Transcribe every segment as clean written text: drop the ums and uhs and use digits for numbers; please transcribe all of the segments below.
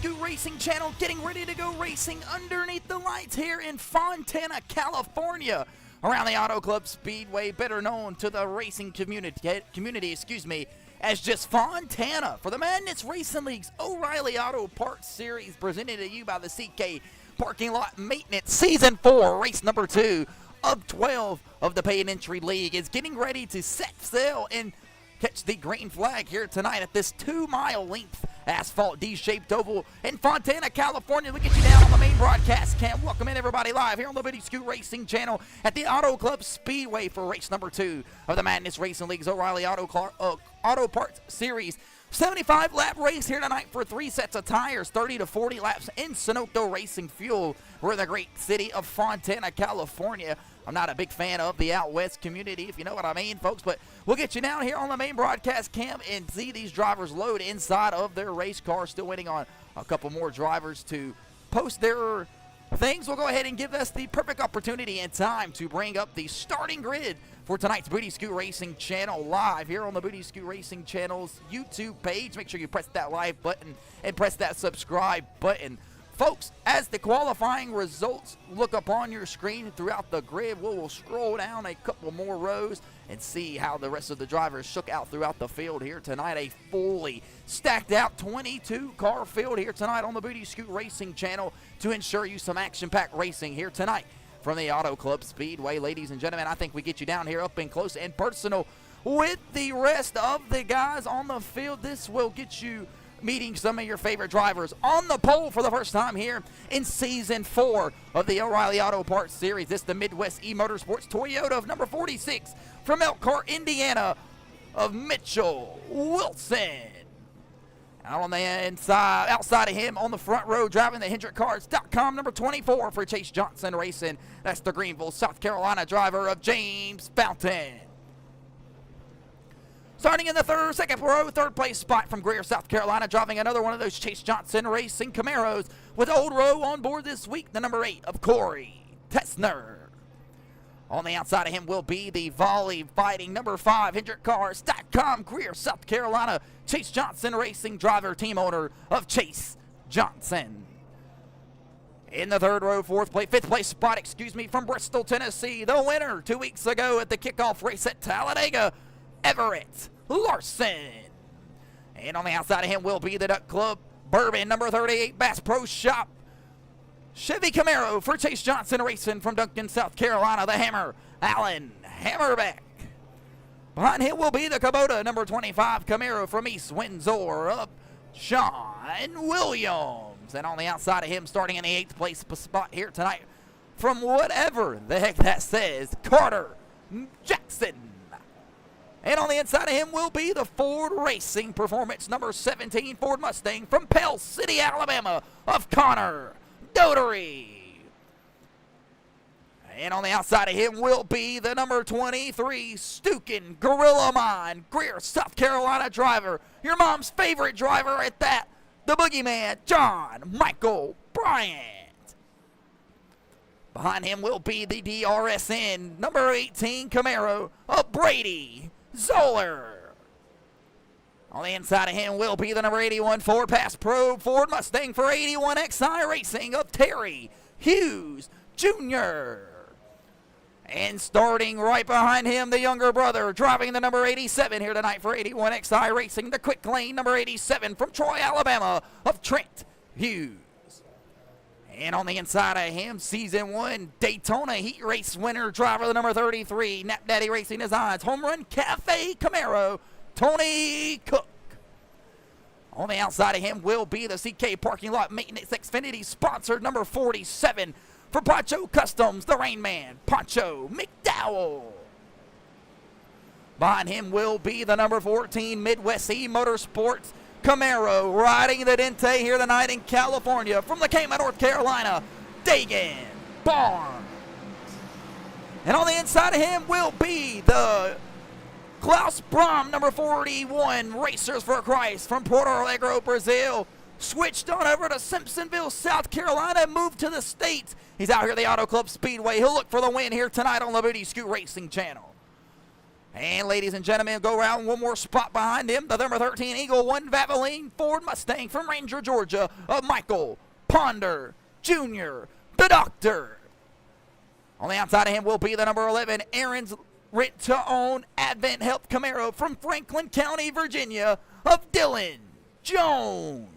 Scoot Racing channel, getting ready to go racing underneath the lights here in Fontana, California, around the Auto Club Speedway, better known to the racing community, as just Fontana, for the Madness Racing League's O'Reilly Auto Parts Series, presented to you by the CK Parking Lot Maintenance. Season 4, race number 2 of 12 of the Paid Entry League is getting ready to set sail and catch the green flag here tonight at this 2-mile length asphalt D-shaped oval in Fontana, California. Look at you down on the main broadcast cam. Welcome in, everybody, live here on the Liberty Scoot Racing channel at the Auto Club Speedway for race number 2 of the Madness Racing League's O'Reilly Auto Parts Series. 75-lap race here tonight for 3 sets of tires, 30 to 40 laps in Sunoco Racing Fuel. We're in the great city of Fontana, California. I'm not a big fan of the out west community, if you know what I mean, folks, but we'll get you down here on the main broadcast cam and see these drivers load inside of their race car. Still waiting on a couple more drivers to post their things. We'll go ahead and give us the perfect opportunity and time to bring up the starting grid for tonight's Booty Scoot Racing channel live here on the Booty Scoot Racing channel's YouTube page. Make sure you press that like button and press that subscribe button. Folks, as the qualifying results look up on your screen throughout the grid, we'll scroll down a couple more rows and see how the rest of the drivers shook out throughout the field here tonight. A fully stacked out 22-car field here tonight on the Booty Scoot Racing channel to ensure you some action-packed racing here tonight from the Auto Club Speedway. Ladies and gentlemen, I think we get you down here up and close and personal with the rest of the guys on the field. This will get you meeting some of your favorite drivers on the pole for the first time here in Season 4 of the O'Reilly Auto Parts Series. This is the Midwest E-Motorsports Toyota of number 46 from Elkhart, Indiana, of Mitchell Wilson. Out on the inside, outside of him on the front row, driving the HendrickCars.com, number 24 for Chase Johnson Racing. That's the Greenville, South Carolina driver of James Fountain. Starting in the second row, third place spot from Greer, South Carolina, driving another one of those Chase Johnson Racing Camaros with Old Row on board this week, the number 8 of Corey Tessner. On the outside of him will be the volley fighting number 5, HendrickCars.com, Greer, South Carolina, Chase Johnson Racing driver, team owner of Chase Johnson. In the third row, fifth place spot, from Bristol, Tennessee, the winner 2 weeks ago at the kickoff race at Talladega, Everett Larson. And on the outside of him will be the Duck Club Bourbon, number 38, Bass Pro Shop Chevy Camaro for Chase Johnson Racing from Duncan, South Carolina, the Hammer, Alan Hammerbeck. Behind him will be the Kubota, number 25, Camaro from East Windsor of Sean Williams. And on the outside of him, starting in the 8th place spot here tonight, from whatever the heck that says, Carter Jackson. And on the inside of him will be the Ford Racing Performance, number 17, Ford Mustang from Pell City, Alabama, of Connor Dotery. And on the outside of him will be the number 23, Stukin Gorilla Mine, Greer, South Carolina driver, your mom's favorite driver at that, the Boogeyman, John Michael Bryant. Behind him will be the DRSN, number 18, Camaro of Brady Zoller. On the inside of him will be the number 81 Ford Pass Pro Ford Mustang for 81XI Racing of Terry Hughes Jr. And starting right behind him, the younger brother, driving the number 87 here tonight for 81XI Racing, the quick lane number 87 from Troy, Alabama, of Trent Hughes. And on the inside of him, Season 1 Daytona Heat Race winner, driver the number 33, Nap Daddy Racing Designs, Home Run Cafe Camaro, Tony Cook. On the outside of him will be the CK Parking Lot Maintenance Xfinity sponsored number 47 for Poncho Customs, the Rain Man, Poncho McDowell. Behind him will be the number 14 Midwest E-Motorsports Camaro, riding the Dente here tonight in California from the Cayman, North Carolina, Dagan Barnes. And on the inside of him will be the Klaus Brom, number 41, Racers for Christ from Porto Alegre, Brazil. Switched on over to Simpsonville, South Carolina, moved to the States. He's out here at the Auto Club Speedway. He'll look for the win here tonight on the Booty Scoot Racing channel. And ladies and gentlemen, go around one more spot behind him. The number 13 Eagle 1 Valvoline Ford Mustang from Ranger, Georgia, of Michael Ponder Jr., the Doctor. On the outside of him will be the number 11 Aaron's rent-to-own Advent Health Camaro from Franklin County, Virginia, of Dylan Jones.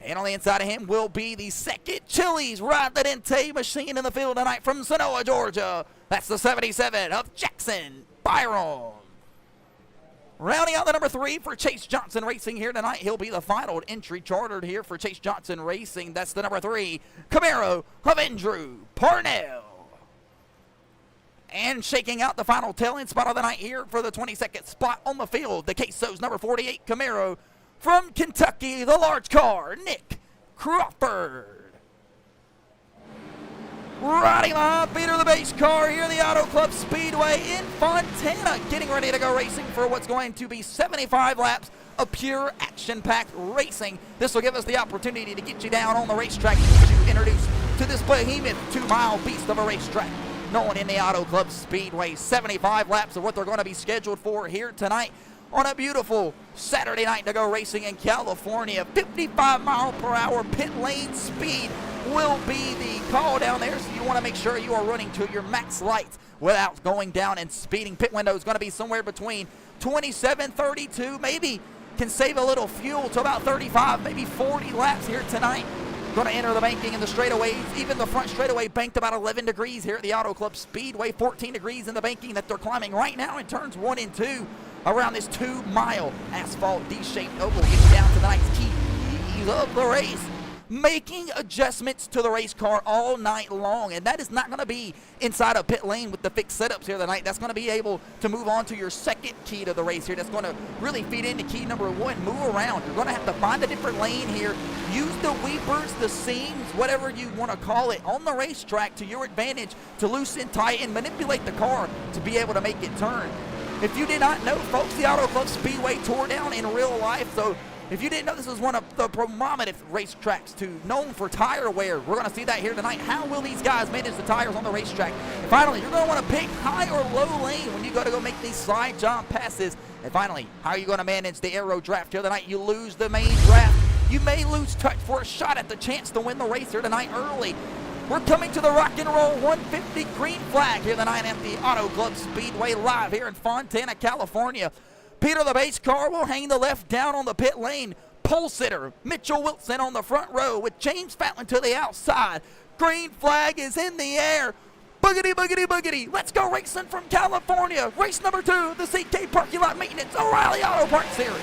And on the inside of him will be the second Chili's Ride the Dente machine in the field tonight from Genoa, Georgia. That's the 77 of Jackson Byron. Rounding out the number 3 for Chase Johnson Racing here tonight. He'll be the final entry chartered here for Chase Johnson Racing. That's the number 3 Camaro of Andrew Parnell. And shaking out the final tail-end spot of the night here for the 22nd spot on the field, the Queso's number 48 Camaro from Kentucky, the large car, Nick Crawford. Riding behind Peter the base car here, the Auto Club Speedway in Fontana, getting ready to go racing for what's going to be 75 laps of pure action-packed racing. This will give us the opportunity to get you down on the racetrack and get you introduced to this behemoth 2-mile beast of a racetrack known in the Auto Club Speedway. 75 laps of what they're going to be scheduled for here tonight on a beautiful Saturday night to go racing in California. 55 mile per hour pit lane speed will be the call down there, so you want to make sure you are running to your max lights without going down and speeding. Pit window is going to be somewhere between 27, 32, maybe can save a little fuel to about 35, maybe 40 laps here tonight. Going to enter the banking in the straightaways. Even the front straightaway banked about 11 degrees here at the Auto Club Speedway. 14 degrees in the banking that they're climbing right now in turns 1 and 2 around this 2-mile asphalt D-shaped oval. Get you down to the nice keys of the race. Making adjustments to the race car all night long, and that is not going to be inside a pit lane with the fixed setups here tonight. That's going to be able to move on to your second key to the race here. That's going to really feed into key number 1. Move around. You're going to have to find a different lane here. Use the weepers, the seams, whatever you want to call it, on the racetrack to your advantage to loosen, tighten, manipulate the car to be able to make it turn. If you did not know, folks, the Auto Club Speedway tore down in real life, so if you didn't know, this is one of the prominent racetracks known for tire wear. We're going to see that here tonight. How will these guys manage the tires on the racetrack? And finally, you're going to want to pick high or low lane when you go make these slide jump passes. And finally, how are you going to manage the aero draft here tonight? You lose the main draft. You may lose touch for a shot at the chance to win the race here tonight early. We're coming to the Rock and Roll 150 green flag here tonight at the Auto Club Speedway live here in Fontana, California. Peter the base car will hang the left down on the pit lane. Pole sitter Mitchell Wilson on the front row with James Fountain to the outside. Green flag is in the air. Boogity, boogity, boogity. Let's go racing from California. Race number 2, the CK Parking Lot Maintenance O'Reilly Auto Parts Series.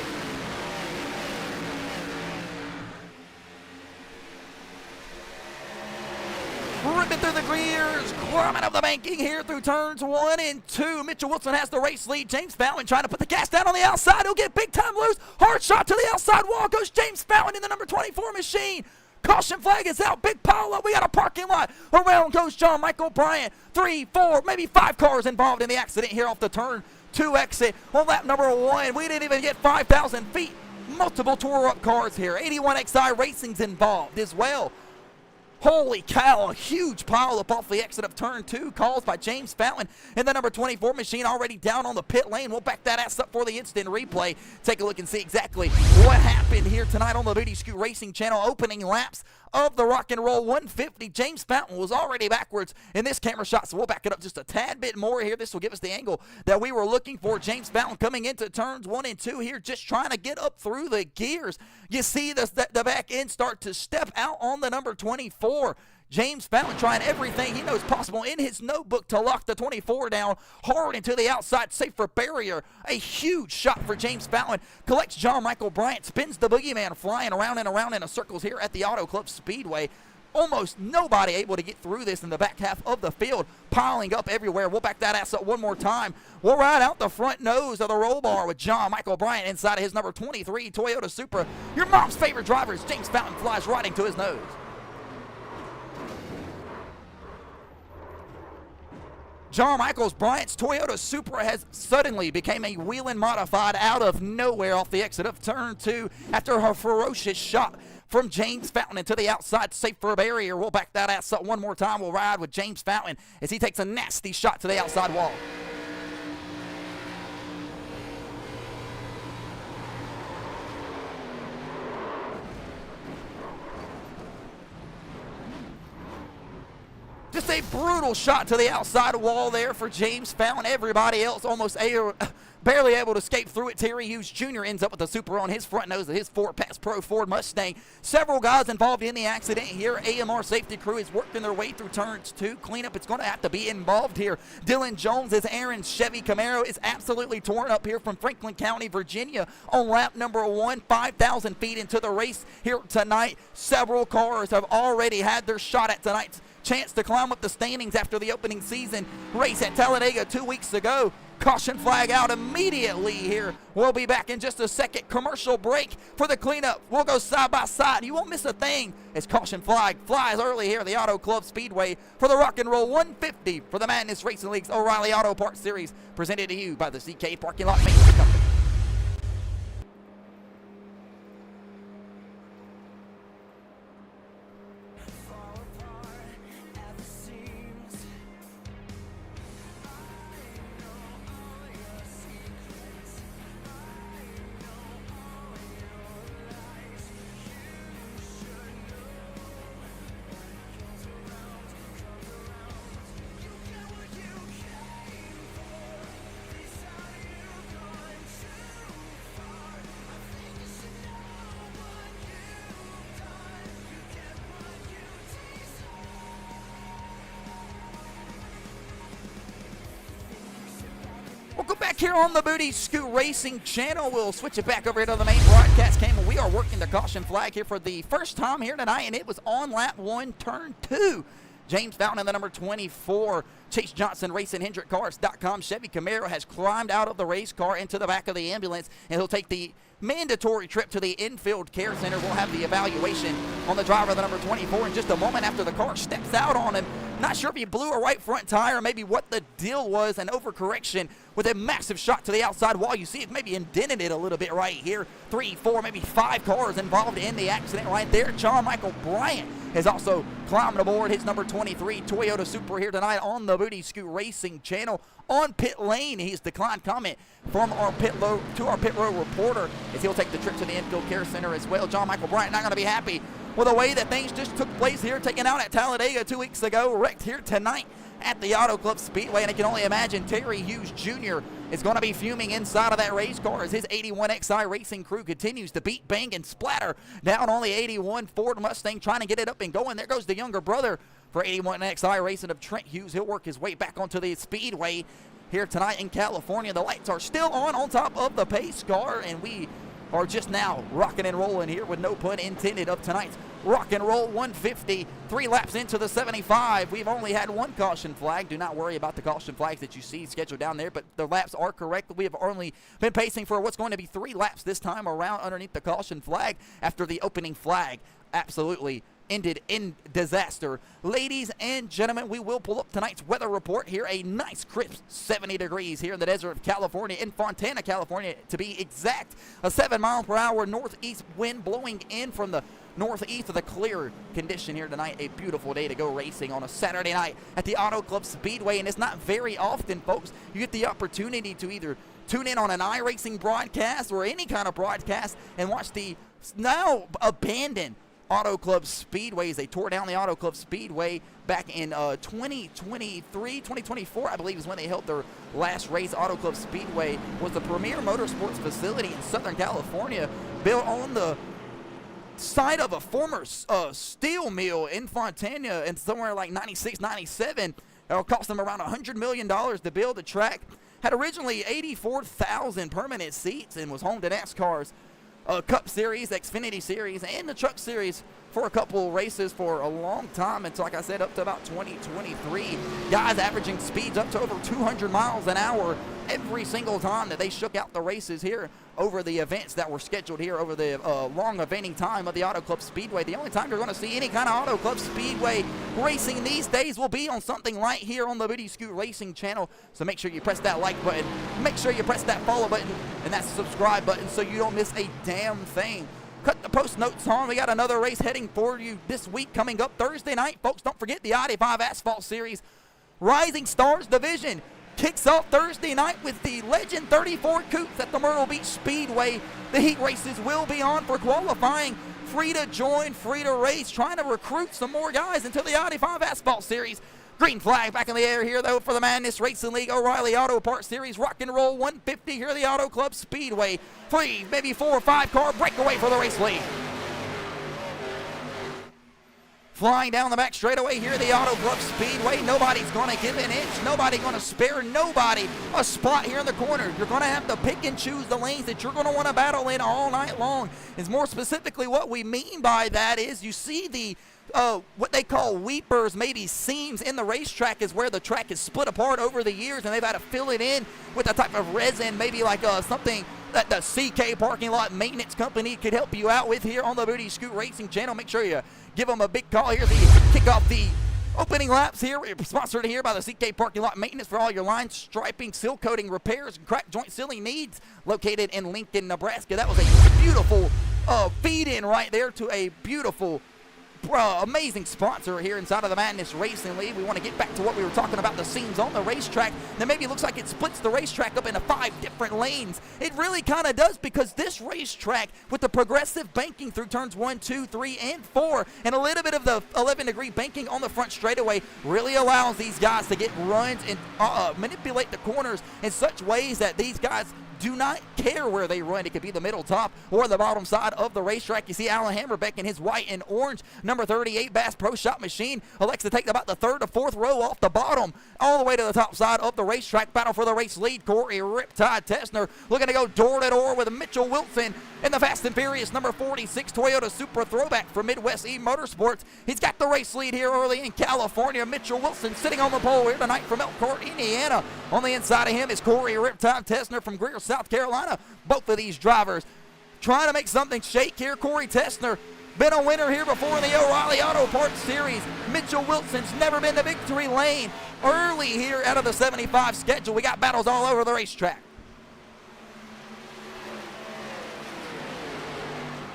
Ripping through the gears, climbing up the banking here through turns 1 and 2. Mitchell Wilson has the race lead. James Fountain trying to put the gas down on the outside. He'll get big time loose. Hard shot to the outside wall. Goes James Fountain in the number 24 machine. Caution flag is out. Big pile up. We got a parking lot. Around goes John Michael Bryant. 3, 4, maybe 5 cars involved in the accident here off the turn 2 exit. On lap number 1, we didn't even get 5,000 feet. Multiple tore up cars here. 81XI Racing's involved as well. Holy cow, a huge pile up off the exit of turn 2, calls by James Fountain. And the number 24 machine already down on the pit lane. We'll back that ass up for the instant replay. Take a look and see exactly what happened here tonight on the Booty Scoot Racing channel. Opening laps of the Rock and Roll 150. James Fountain was already backwards in this camera shot, so we'll back it up just a tad bit more here. This will give us the angle that we were looking for. James Fountain coming into turns 1 and 2 here, just trying to get up through the gears. You see the back end start to step out on the number 24. James Fountain trying everything he knows possible in his notebook to lock the 24 down hard into the outside safer barrier. A huge shot for James Fountain. Collects John Michael Bryant. Spins the boogeyman flying around and around in a circles here at the Auto Club Speedway. Almost nobody able to get through this in the back half of the field. Piling up everywhere. We'll back that ass up one more time. We'll ride out the front nose of the roll bar with John Michael Bryant inside of his number 23 Toyota Supra. Your mom's favorite driver is James Fountain flies riding to his nose. John Michael Bryant's Toyota Supra has suddenly became a wheeling modified out of nowhere off the exit of turn 2 after a ferocious shot from James Fountain into the outside safer barrier. We'll back that ass up one more time. We'll ride with James Fountain as he takes a nasty shot to the outside wall. Just a brutal shot to the outside wall there for James Fountain. Everybody else almost barely able to escape through it. Terry Hughes Jr. ends up with a super on his front nose of his Ford-Pass Pro Ford Mustang. Several guys involved in the accident here. AMR safety crew is working their way through turns 2. Cleanup is going to have to be involved here. Dylan Jones, as Aaron's Chevy Camaro is absolutely torn up here from Franklin County, Virginia on lap number 1, 5,000 feet into the race here tonight. Several cars have already had their shot at tonight's chance to climb up the standings after the opening season race at Talladega 2 weeks ago. Caution flag out immediately here. We'll be back in just a second. Commercial break for the cleanup. We'll go side by side. You won't miss a thing as caution flag flies early here at the Auto Club Speedway for the Rock and Roll 150 for the Madness Racing League's O'Reilly Auto Parts Series, presented to you by the CK Parking Lot Maintenance Company. Welcome back here on the Booty Scoot Racing channel. We'll switch it back over here to the main broadcast cam. We are working the caution flag here for the first time here tonight, and it was on lap 1, turn 2. James Fountain in the number 24. Chase Johnson Racing HendrickCars.com Chevy Camaro has climbed out of the race car into the back of the ambulance, and he'll take the mandatory trip to the infield care center. We'll have the evaluation on the driver of the number 24 in just a moment after the car steps out on him. Not sure if he blew a right front tire or maybe what the deal was. An overcorrection with a massive shot to the outside wall. You see it maybe indented it a little bit right here. 3, 4, maybe 5 cars involved in the accident right there. John Michael Bryant has also climbed aboard his number 23 Toyota Supra here tonight on the Booty Scoot Racing channel. On pit lane, he's declined comment from our pit road reporter as he'll take the trip to the infield care center as well. John Michael Bryant not going to be happy with the way that things just took place here, taken out at Talladega 2 weeks ago, wrecked here tonight at the Auto Club Speedway. And I can only imagine Terry Hughes Jr. is going to be fuming inside of that race car as his 81XI racing crew continues to beat, bang, and splatter down on the 81 Ford Mustang, trying to get it up and going. There goes the younger brother for 81XI Racing of Trent Hughes. He'll work his way back onto the Speedway here tonight in California. The lights are still on top of the pace car, and we are just now rocking and rolling here, with no pun intended, of tonight's Rock and Roll 150. 3 laps into the 75. We've only had 1 caution flag. Do not worry about the caution flags that you see scheduled down there, but the laps are correct. We have only been pacing for what's going to be 3 laps this time around underneath the caution flag after the opening flag absolutely ended in disaster. Ladies and gentlemen, we will pull up tonight's weather report here. A nice crisp 70 degrees here in the desert of California, in Fontana, California to be exact. A 7-mile-per-hour northeast wind blowing in from the northeast of the clear condition here tonight. A beautiful day to go racing on a Saturday night at the Auto Club Speedway, and it's not very often, folks, you get the opportunity to either tune in on an iRacing broadcast or any kind of broadcast and watch the now abandoned Auto Club Speedways. They tore down the Auto Club Speedway back in 2024, I believe, is when they held their last race. Auto Club Speedway was the premier motorsports facility in Southern California, built on the site of a former steel mill in Fontana in somewhere like 96, 97. It'll cost them around $100 million to build the track. Had originally 84,000 permanent seats and was home to NASCAR's Cup Series, Xfinity Series, and the Truck Series for a couple races for a long time. And so, like I said, up to about 2023. Guys averaging speeds up to over 200 miles an hour every single time that they shook out the races here over the events that were scheduled here over the long eventing time of the Auto Club Speedway. The only time you're going to see any kind of Auto Club Speedway racing these days will be on something right here on the Booty Scoot Racing channel. So make sure you press that like button, make sure you press that follow button, and that subscribe button so you don't miss a damn thing. Cut the post notes on. We got another race heading for you this week coming up Thursday night. Folks, don't forget the ID5 Asphalt Series Rising Stars Division kicks off Thursday night with the Legend 34 Coupes at the Myrtle Beach Speedway. The heat races will be on for qualifying. Free to join, free to race, trying to recruit some more guys into the ID5 Asphalt Series. Green flag back in the air here, though, for the Madness Racing League O'Reilly Auto Parts Series Rock and Roll 150 here at the Auto Club Speedway. 3, maybe 4 or 5 car breakaway for the race lead. Flying down the back straightaway here at the Auto Club Speedway. Nobody's going to give an inch. Nobody going to spare nobody a spot here in the corner. You're going to have to pick and choose the lanes that you're going to want to battle in all night long. And more specifically, what we mean by that is you see the what they call weepers, maybe seams in the racetrack, is where the track is split apart over the years, and they've had to fill it in with a type of resin, maybe like something that the CK Parking Lot Maintenance Company could help you out with here on the Booty Scoot Racing channel. Make sure you give them a big call here. Kick off the opening laps here. We're sponsored here by the CK Parking Lot Maintenance for all your line striping, seal coating repairs, and crack joint sealing needs, located in Lincoln, Nebraska. That was a beautiful feed-in right there to a beautiful amazing sponsor here inside of the Madness Racing League. We want to get back to what we were talking about, the seams on the racetrack. That maybe looks like it splits the racetrack up into 5 different lanes. It really kind of does, because this racetrack, with the progressive banking through turns 1, 2, 3, and 4, and a little bit of the 11-degree banking on the front straightaway, really allows these guys to get runs and manipulate the corners in such ways that these guys do not care where they run. It could be the middle, top, or the bottom side of the racetrack. You see Alan Hammerbeck in his white and orange number 38 Bass Pro Shop machine elects to take about the 3rd to 4th row off the bottom all the way to the top side of the racetrack. Battle for the race lead, Corey Riptide Tessner looking to go door to door with Mitchell Wilson in the Fast and Furious number 46 Toyota Supra Throwback from Midwest E Motorsports. He's got the race lead here early in California. Mitchell Wilson sitting on the pole here tonight from Elkhart, Indiana. On the inside of him is Corey Riptide Tessner from Greer, South Carolina. Both of these drivers trying to make something shake here. Corey Tessner, been a winner here before in the O'Reilly Auto Parts Series. Mitchell Wilson's never been to victory lane early here out of the 75 schedule. We got battles all over the racetrack.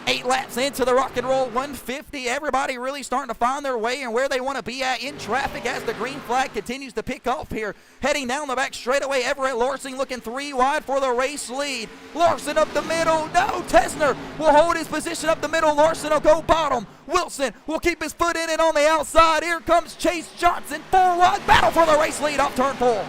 8 laps into the Rock and Roll 150. Everybody really starting to find their way and where they want to be at in traffic as the green flag continues to pick off here. Heading down the back straightaway, Everett Larson looking 3 wide for the race lead. Larson up the middle. No, Tessner will hold his position up the middle. Larson will go bottom. Wilson will keep his foot in it on the outside. Here comes Chase Johnson. 4 wide. Battle for the race lead off turn 4.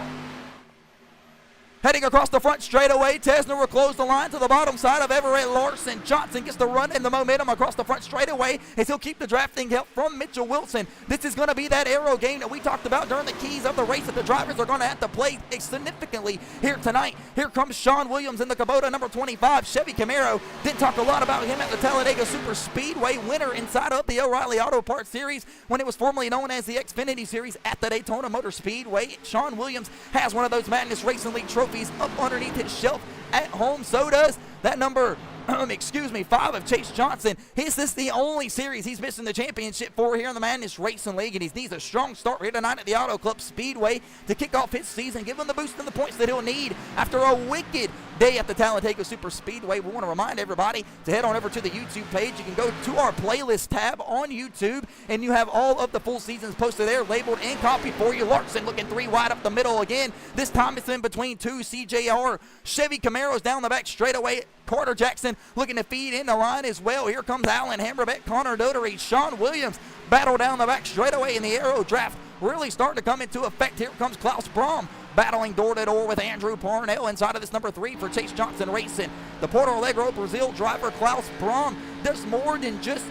Heading across the front straightaway, Tessner will close the line to the bottom side of Everett Larson. Johnson gets the run and the momentum across the front straightaway as he'll keep the drafting help from Mitchell Wilson. This is going to be that aero game that we talked about during the keys of the race that the drivers are going to have to play significantly here tonight. Here comes Sean Williams in the Kubota number 25 Chevy Camaro. Didn't talk a lot about him at the Talladega Super Speedway, winner inside of the O'Reilly Auto Parts Series when it was formerly known as the Xfinity Series at the Daytona Motor Speedway. Sean Williams has one of those Madness Racing League trophies up underneath his shelf at home. So does that number 5 of Chase Johnson. This is the only series he's missing the championship for here in the Madness Racing League, and he needs a strong start here tonight at the Auto Club Speedway to kick off his season, give him the boost and the points that he'll need after a wicked day at the Talladega Super Speedway. We want to remind everybody to head on over to the YouTube page. You can go to our playlist tab on YouTube, and you have all of the full seasons posted there, labeled and copied for you. Larson looking 3 wide up the middle again. This time it's in between 2 CJR Chevy Camaros down the back straightaway. Carter Jackson looking to feed in the line as well. Here comes Alan Hammerbeck, Connor Dotery, Sean Williams battle down the back straightaway in the aero draft. Really starting to come into effect. Here comes Klaus Braum battling door to door with Andrew Parnell inside of this number 3 for Chase Johnson Racing. The Porto Alegre Brazil driver Klaus Braum does more than just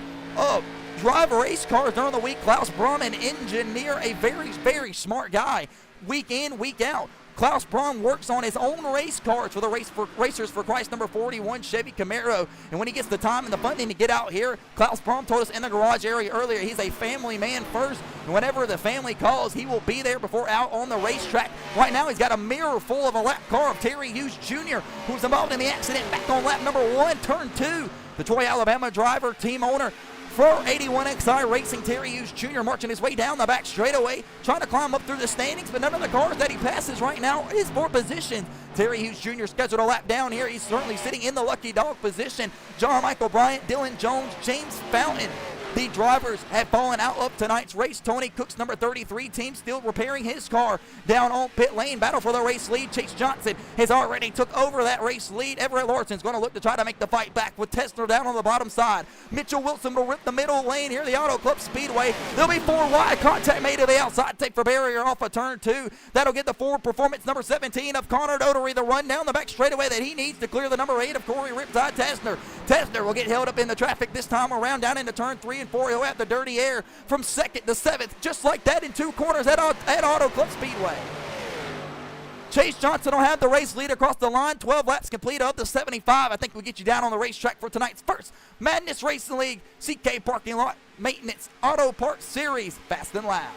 drive race cars during the week. Klaus Braum, an engineer, a very, very smart guy. Week in, week out. Klaus Braum works on his own race cars for the Racers for Christ number 41 Chevy Camaro. And when he gets the time and the funding to get out here, Klaus Braum told us in the garage area earlier, he's a family man first. And whenever the family calls, he will be there before out on the racetrack. Right now, he's got a mirror full of a lap car of Terry Hughes Jr., who's involved in the accident back on lap number 1, turn 2. The Troy, Alabama driver, team owner for 81XI Racing, Terry Hughes Jr. marching his way down the back straightaway, trying to climb up through the standings, but none of the cars that he passes right now is for position. Terry Hughes Jr. scheduled a lap down here. He's certainly sitting in the lucky dog position. John Michael Bryant, Dylan Jones, James Fountain, The drivers have fallen out of tonight's race. Tony Cook's number 33 team still repairing his car down on pit lane. Battle for the race lead. Chase Johnson has already took over that race lead. Everett Larson's going to look to try to make the fight back with Tessner down on the bottom side. Mitchell Wilson will rip the middle lane here, the Auto Club Speedway. There'll be 4 wide. Contact made to the outside. Take for barrier off of turn 2. That'll get the Ford Performance number 17 of Connor Dotery the run down the back straightaway that he needs to clear the number 8 of Corey Riptide Tessner. Tessner will get held up in the traffic this time around down into turn 3 and 4. He'll have the dirty air from 2nd to 7th, just like that in 2 corners at Auto Club Speedway. Chase Johnson will have the race lead across the line. 12 laps complete of the 75. I think we'll get you down on the racetrack for tonight's first Madness Racing League CK Parking Lot Maintenance Auto Parts Series. Fast and loud.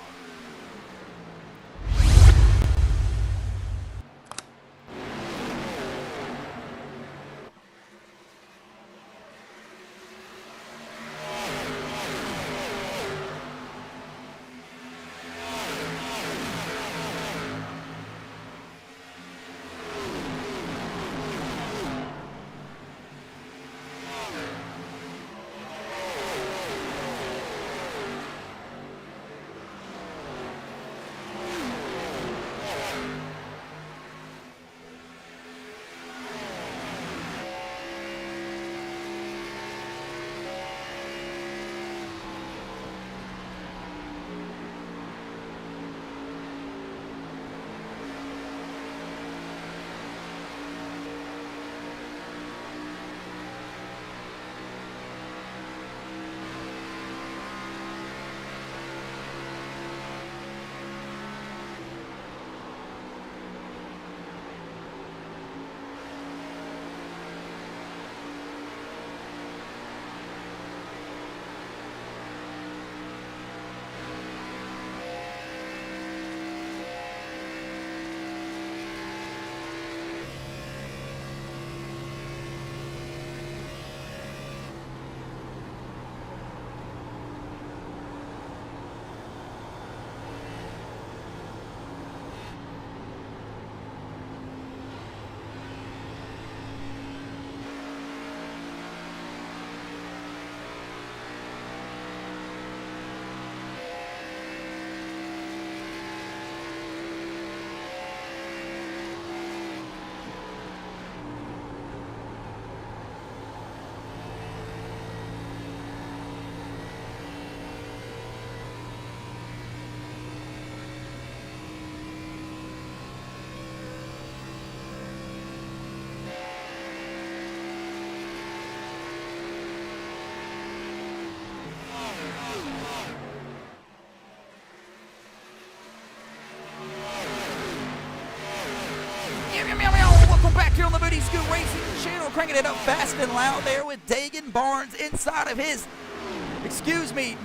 Welcome back here on the Booty Scoot Racing channel, cranking it up fast and loud there with Dagan Barnes inside of his,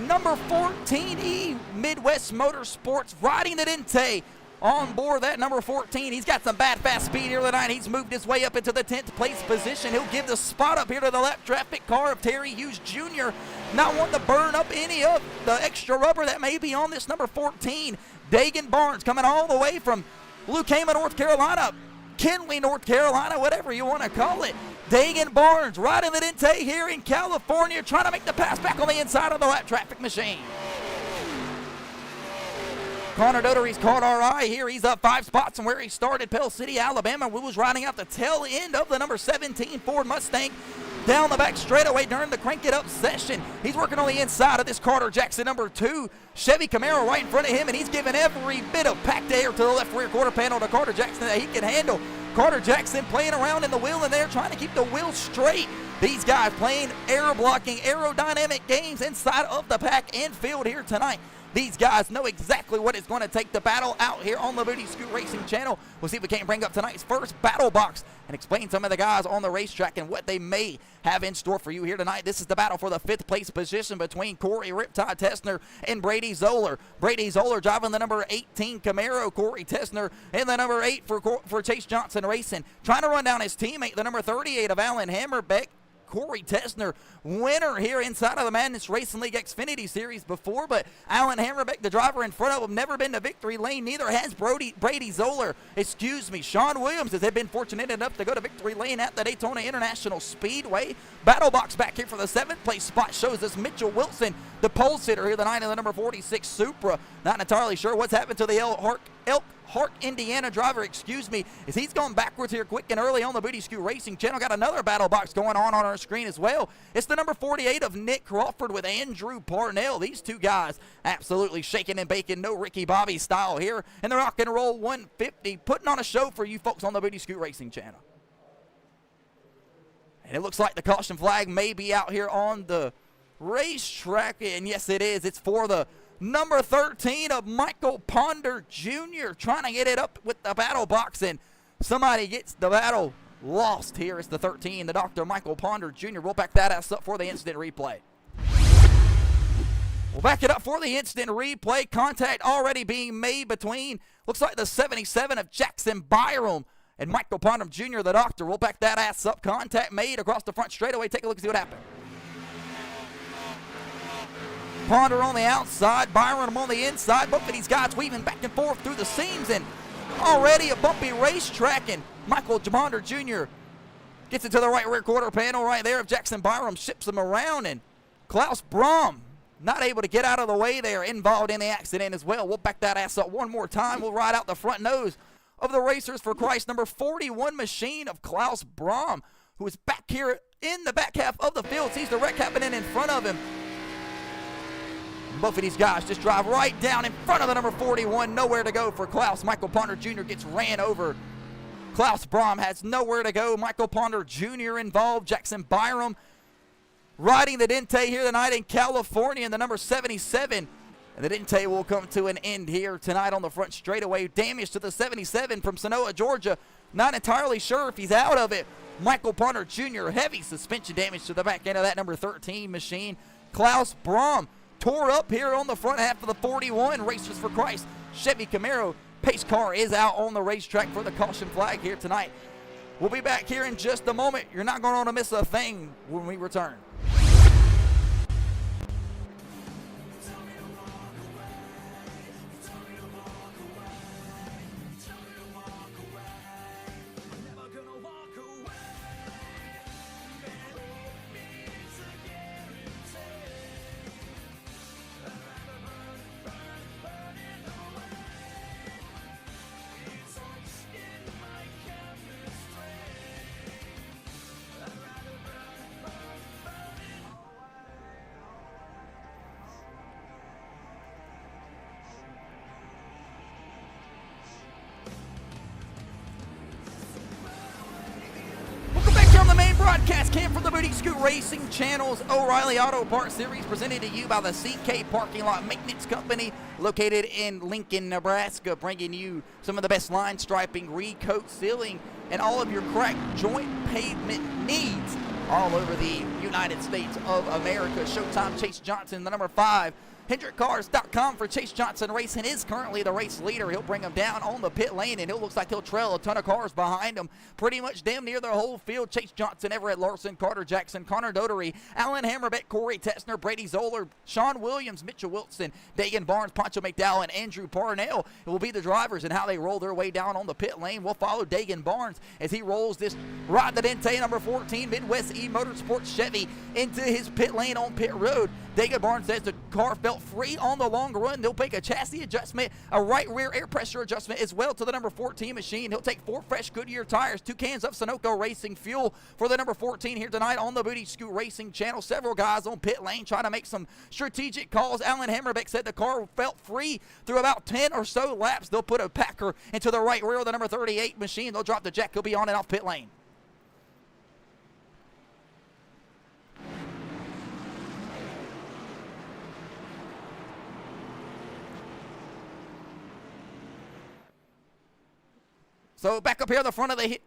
number 14E Midwest Motorsports, riding the Dente on board that number 14. He's got some bad fast speed here tonight. He's moved his way up into the 10th place position. He'll give the spot up here to the left traffic car of Terry Hughes Jr. Not wanting to burn up any of the extra rubber that may be on this number 14. Dagan Barnes coming all the way from Lucama, North Carolina, Kenley, North Carolina, whatever you want to call it. Dagan Barnes riding the Dente here in California, trying to make the pass back on the inside of the lap traffic machine. Connor Dotery's caught our eye here. He's up 5 spots from where he started, Pell City, Alabama. We was riding out the tail end of the number 17 Ford Mustang down the back straightaway during the Crank It Up session. He's working on the inside of this Carter Jackson number 2 Chevy Camaro right in front of him, and he's giving every bit of packed air to the left rear quarter panel to Carter Jackson that he can handle. Carter Jackson playing around in the wheel in there, trying to keep the wheel straight. These guys playing air blocking, aerodynamic games inside of the pack and field here tonight. These guys know exactly what it's going to take to battle out here on the Booty Scoot Racing channel. We'll see if we can't bring up tonight's first battle box and explain some of the guys on the racetrack and what they may have in store for you here tonight. This is the battle for the 5th place position between Corey Riptide Tessner and Brady Zoller. Brady Zoller driving the number 18 Camaro, Corey Tessner, and the number 8 for Chase Johnson Racing. Trying to run down his teammate, the number 38 of Alan Hammerbeck, Corey Tesner, winner here inside of the Madness Racing League Xfinity Series before, but Alan Hammerbeck, the driver in front of him, never been to victory lane. Neither has Brady Zoller. Sean Williams has been fortunate enough to go to victory lane at the Daytona International Speedway. Battle box back here for the 7th place spot shows us Mitchell Wilson, the pole sitter here tonight in the number 46 Supra. Not entirely sure what's happened to the Elk Park, Indiana driver, as he's gone backwards here quick and early on the Booty Scoot Racing channel. Got another battle box going on our screen as well. It's the number 48 of Nick Crawford with Andrew Parnell. These two guys absolutely shaking and baking, no Ricky Bobby style here. And the Rock and Roll 150 putting on a show for you folks on the Booty Scoot Racing channel. And it looks like the caution flag may be out here on the racetrack. And yes, it is. It's for the number 13 of Michael Ponder Jr. trying to get it up with the battle box, and somebody gets the battle lost here. It's the 13, the Dr. Michael Ponder Jr. We'll back that ass up for the instant replay. We'll back it up for the instant replay. Contact already being made between, looks like the 77 of Jackson Byram and Michael Ponder Jr., the Doctor. We'll back that ass up. Contact made across the front straightaway. Take a look and see what happened. Ponder on the outside, Byron on the inside. Both of these guys weaving back and forth through the seams, and already a bumpy racetrack, and Michael Ponder Jr. gets it to the right rear quarter panel right there of Jackson Byram, ships him around, and Klaus Brahm not able to get out of the way there, involved in the accident as well. We'll back that ass up one more time. We'll ride out the front nose of the Racers for Christ, number 41 machine of Klaus Brahm, who is back here in the back half of the field. Sees the wreck happening in front of him. Both of these guys just drive right down in front of the number 41. Nowhere to go for Klaus. Michael Ponder Jr. gets ran over. Klaus Brahm has nowhere to go. Michael Ponder Jr. involved. Jackson Byram riding the Dente here tonight in California in the number 77. And the Dente will come to an end here tonight on the front straightaway. Damage to the 77 from Sonoa, Georgia. Not entirely sure if he's out of it. Michael Ponder Jr. Heavy suspension damage to the back end of that number 13 machine. Klaus Brahm tore up here on the front half of the 41. Racers for Christ Chevy Camaro pace car is out on the racetrack for the caution flag here tonight. We'll be back here in just a moment. You're not going to miss a thing when we return. Broadcast camp from the Booty Scoot Racing Channel's O'Reilly Auto Parts Series, presented to you by the CK Parking Lot Maintenance Company, located in Lincoln, Nebraska, bringing you some of the best line striping, recoat sealing, and all of your crack joint pavement needs all over the United States of America. Showtime Chase Johnson, the number 5. HendrickCars.com for Chase Johnson Racing is currently the race leader. He'll bring him down on the pit lane, and it looks like he'll trail a ton of cars behind him. Pretty much damn near the whole field. Chase Johnson, Everett Larson, Carter Jackson, Connor Dotery, Alan Hammerbeck, Corey Tesner, Brady Zoller, Sean Williams, Mitchell Wilson, Dagan Barnes, Poncho McDowell, and Andrew Parnell. It will be the drivers and how they roll their way down on the pit lane. We'll follow Dagan Barnes as he rolls this Ride the Dente number 14 Midwest E Motorsports Chevy into his pit lane on pit road. Dagan Barnes says the car felt free on the long run. They'll make a chassis adjustment, a right rear air pressure adjustment as well to the number 14 machine. He'll take 4 fresh Goodyear tires, 2 cans of Sunoco Racing fuel for the number 14 here tonight on the Booty Scoot Racing Channel. Several guys on pit lane trying to make some strategic calls. Alan Hammerbeck said the car felt free through about 10 or so laps. They'll put a Packer into the right rear of the number 38 machine. They'll drop the jack. He'll be on and off pit lane. So back up here, the front of the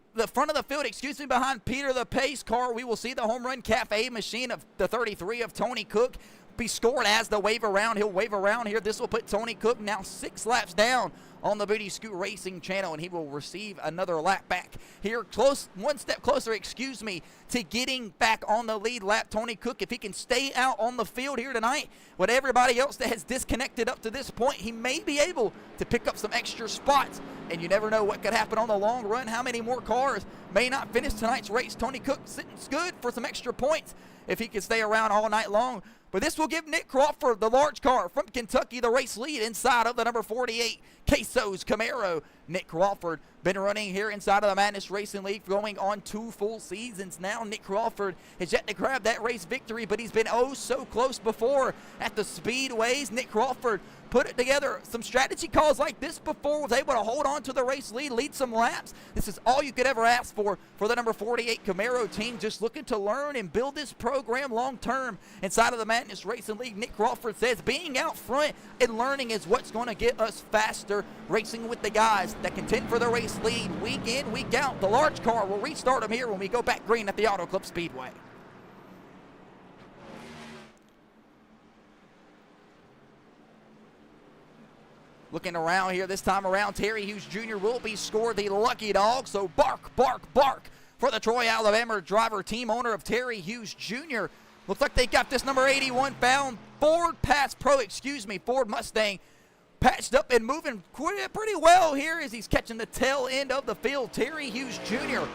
field, behind Peter the Pace car, we will see the Home Run Cafe machine of the 33 of Tony Cook. be scored as the wave around. He'll wave around here. This will put Tony Cook now 6 laps down on the Booty Scoot Racing channel, and he will receive another lap back here. One step closer, to getting back on the lead lap. Tony Cook, if he can stay out on the field here tonight with everybody else that has disconnected up to this point, he may be able to pick up some extra spots, and you never know what could happen on the long run. How many more cars may not finish tonight's race? Tony Cook sitting good for some extra points if he can stay around all night long. But this will give Nick Crawford, the large car from Kentucky, the race lead inside of the number 48 Quesos Camaro. Nick Crawford been running here inside of the Madness Racing League going on 2 full seasons now. Nick Crawford has yet to grab that race victory, but he's been oh so close before at the Speedways. Nick Crawford put it together some strategy calls like this before, was able to hold on to the race lead some laps. This is all you could ever ask for the number 48 Camaro team, just looking to learn and build this program long term inside of the Madness Racing League. Nick Crawford says being out front and learning is what's going to get us faster, racing with the guys that contend for the race lead week in, week out. The large car will restart them here when we go back green at the Auto Club Speedway. Looking around here, this time around, Terry Hughes Jr. will be scored the lucky dog. So bark, bark, bark for the Troy, Alabama driver, team owner of Terry Hughes Jr. Looks like they got this number 81 found Ford Mustang patched up and moving pretty well here as he's catching the tail end of the field. Terry Hughes Jr.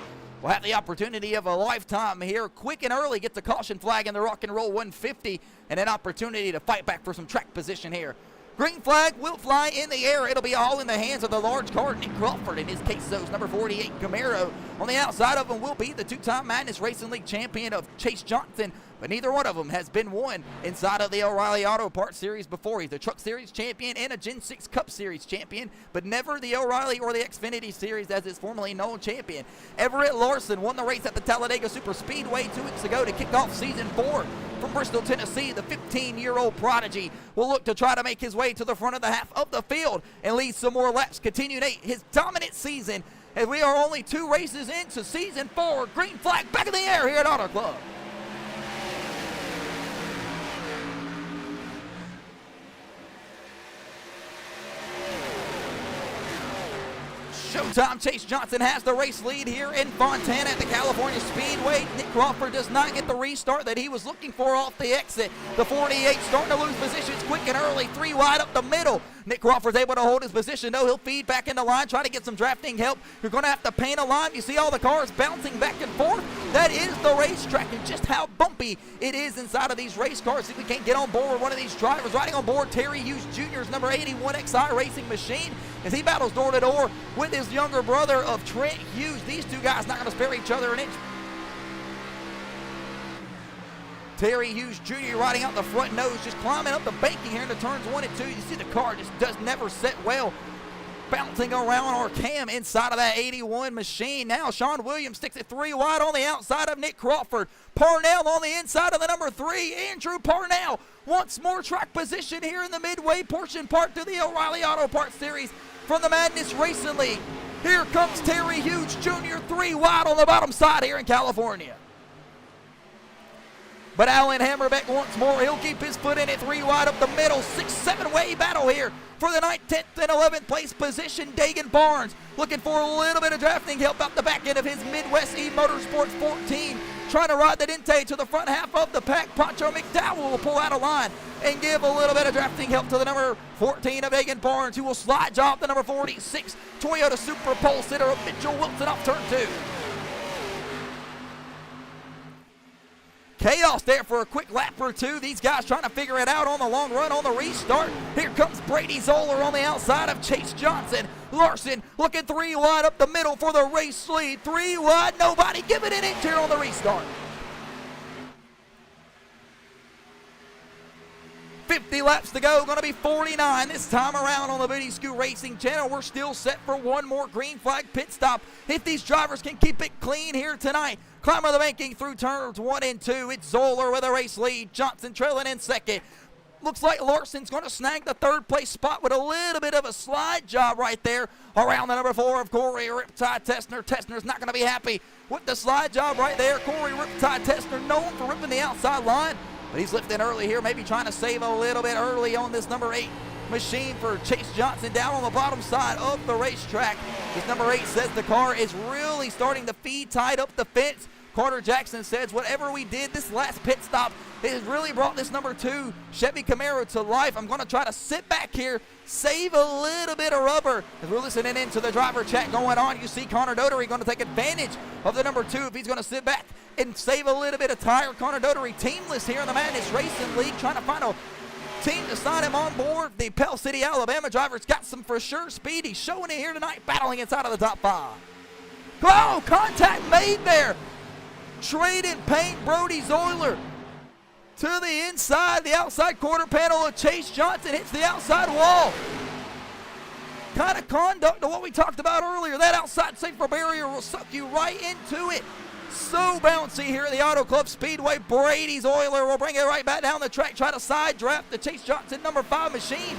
will have the opportunity of a lifetime here. Quick and early gets a caution flag in the Rock and Roll 150 and an opportunity to fight back for some track position here. Green flag will fly in the air. It'll be all in the hands of the large car, Nick Crawford, in his Quesos number 48 Camaro. On the outside of him will be the 2-time Madness Racing League champion of Chase Johnson, but neither one of them has been won inside of the O'Reilly Auto Parts Series before. He's a Truck Series champion and a Gen 6 Cup Series champion, but never the O'Reilly or the Xfinity Series as is formerly known champion. Everett Larson won the race at the Talladega Super Speedway 2 weeks ago to kick off season 4. From Bristol, Tennessee, the 15-year-old prodigy will look to try to make his way to the front of the half of the field and lead some more laps. Continue his dominant season as we are only 2 races into season 4. Green flag back in the air here at Auto Club. Showtime. Chase Johnson has the race lead here in Fontana at the California Speedway. Nick Crawford does not get the restart that he was looking for off the exit. The 48 starting to lose positions quick and early, 3 wide up the middle. Nick Crawford's able to hold his position. No, he'll feed back in the line, try to get some drafting help. You're going to have to paint a line. You see all the cars bouncing back and forth. That is the racetrack and just how bumpy it is inside of these race cars. See if we can't get on board with one of these drivers. Riding on board Terry Hughes Jr.'s number 81 iRacing machine as he battles door to door with his younger brother of Trent Hughes. These 2 guys not going to spare each other an inch. Terry Hughes Jr. riding out the front nose, just climbing up the banking here into turns 1 and 2. You see the car just does never set well. Bouncing around our cam inside of that 81 machine. Now Sean Williams sticks it 3 wide on the outside of Nick Crawford. Parnell on the inside of the number 3. Andrew Parnell wants more track position here in the midway portion part to the O'Reilly Auto Parts Series from the Madness Racing League. Here comes Terry Hughes Jr. 3 wide on the bottom side here in California. But Alan Hammerbeck wants more. He'll keep his foot in it 3 wide up the middle. 6-7 way battle here for the 9th, 10th, and 11th place position. Dagan Barnes looking for a little bit of drafting help out the back end of his Midwest E Motorsports 14. Trying to ride the Dente to the front half of the pack. Pancho McDowell will pull out a line and give a little bit of drafting help to the number 14 of Dagan Barnes, who will slide off the number 46 Toyota Supra pole sitter of Mitchell Wilson off turn 2. Chaos there for a quick lap or 2. These guys trying to figure it out on the long run on the restart. Here comes Brady Zoller on the outside of Chase Johnson. Larson looking 3 wide up the middle for the race lead. 3 wide, nobody giving an inch here on the restart. 50 laps to go, going to be 49 this time around on the Booty Scoot Racing channel. We're still set for one more green flag pit stop. If these drivers can keep it clean here tonight. Climb of the banking through turns 1 and 2. It's Zoller with a race lead. Johnson trailing in second. Looks like Larson's going to snag the 3rd place spot with a little bit of a slide job right there around the number 4 of Corey Riptide Tessner. Tessner's not going to be happy with the slide job right there. Corey Riptide Tessner known for ripping the outside line But he's lifting early here, maybe trying to save a little bit early on this number 8 machine for Chase Johnson down on the bottom side of the racetrack. This number 8 says the car is really starting to feed tied up the fence. Carter Jackson says whatever we did this last pit stop, it has really brought this number 2 Chevy Camaro to life. I'm going to try to sit back here, save a little bit of rubber. As we're listening into the driver chat going on, you see Connor Dotery going to take advantage of the number 2 if he's going to sit back and save a little bit of tire. Connor Dotery teamless here in the Madness Racing League, trying to find a team to sign him on board. The Pell City, Alabama driver's got some for sure speed. He's showing it here tonight, battling inside of the top 5. Oh, contact made there. Trading paint, Brody Zoiler to the inside. The outside quarter panel of Chase Johnson hits the outside wall. Kind of conduct to what we talked about earlier. That outside safer barrier will suck you right into it. So bouncy here at the Auto Club Speedway. Brady Zoiler will bring it right back down the track, try to side draft the Chase Johnson number 5 machine.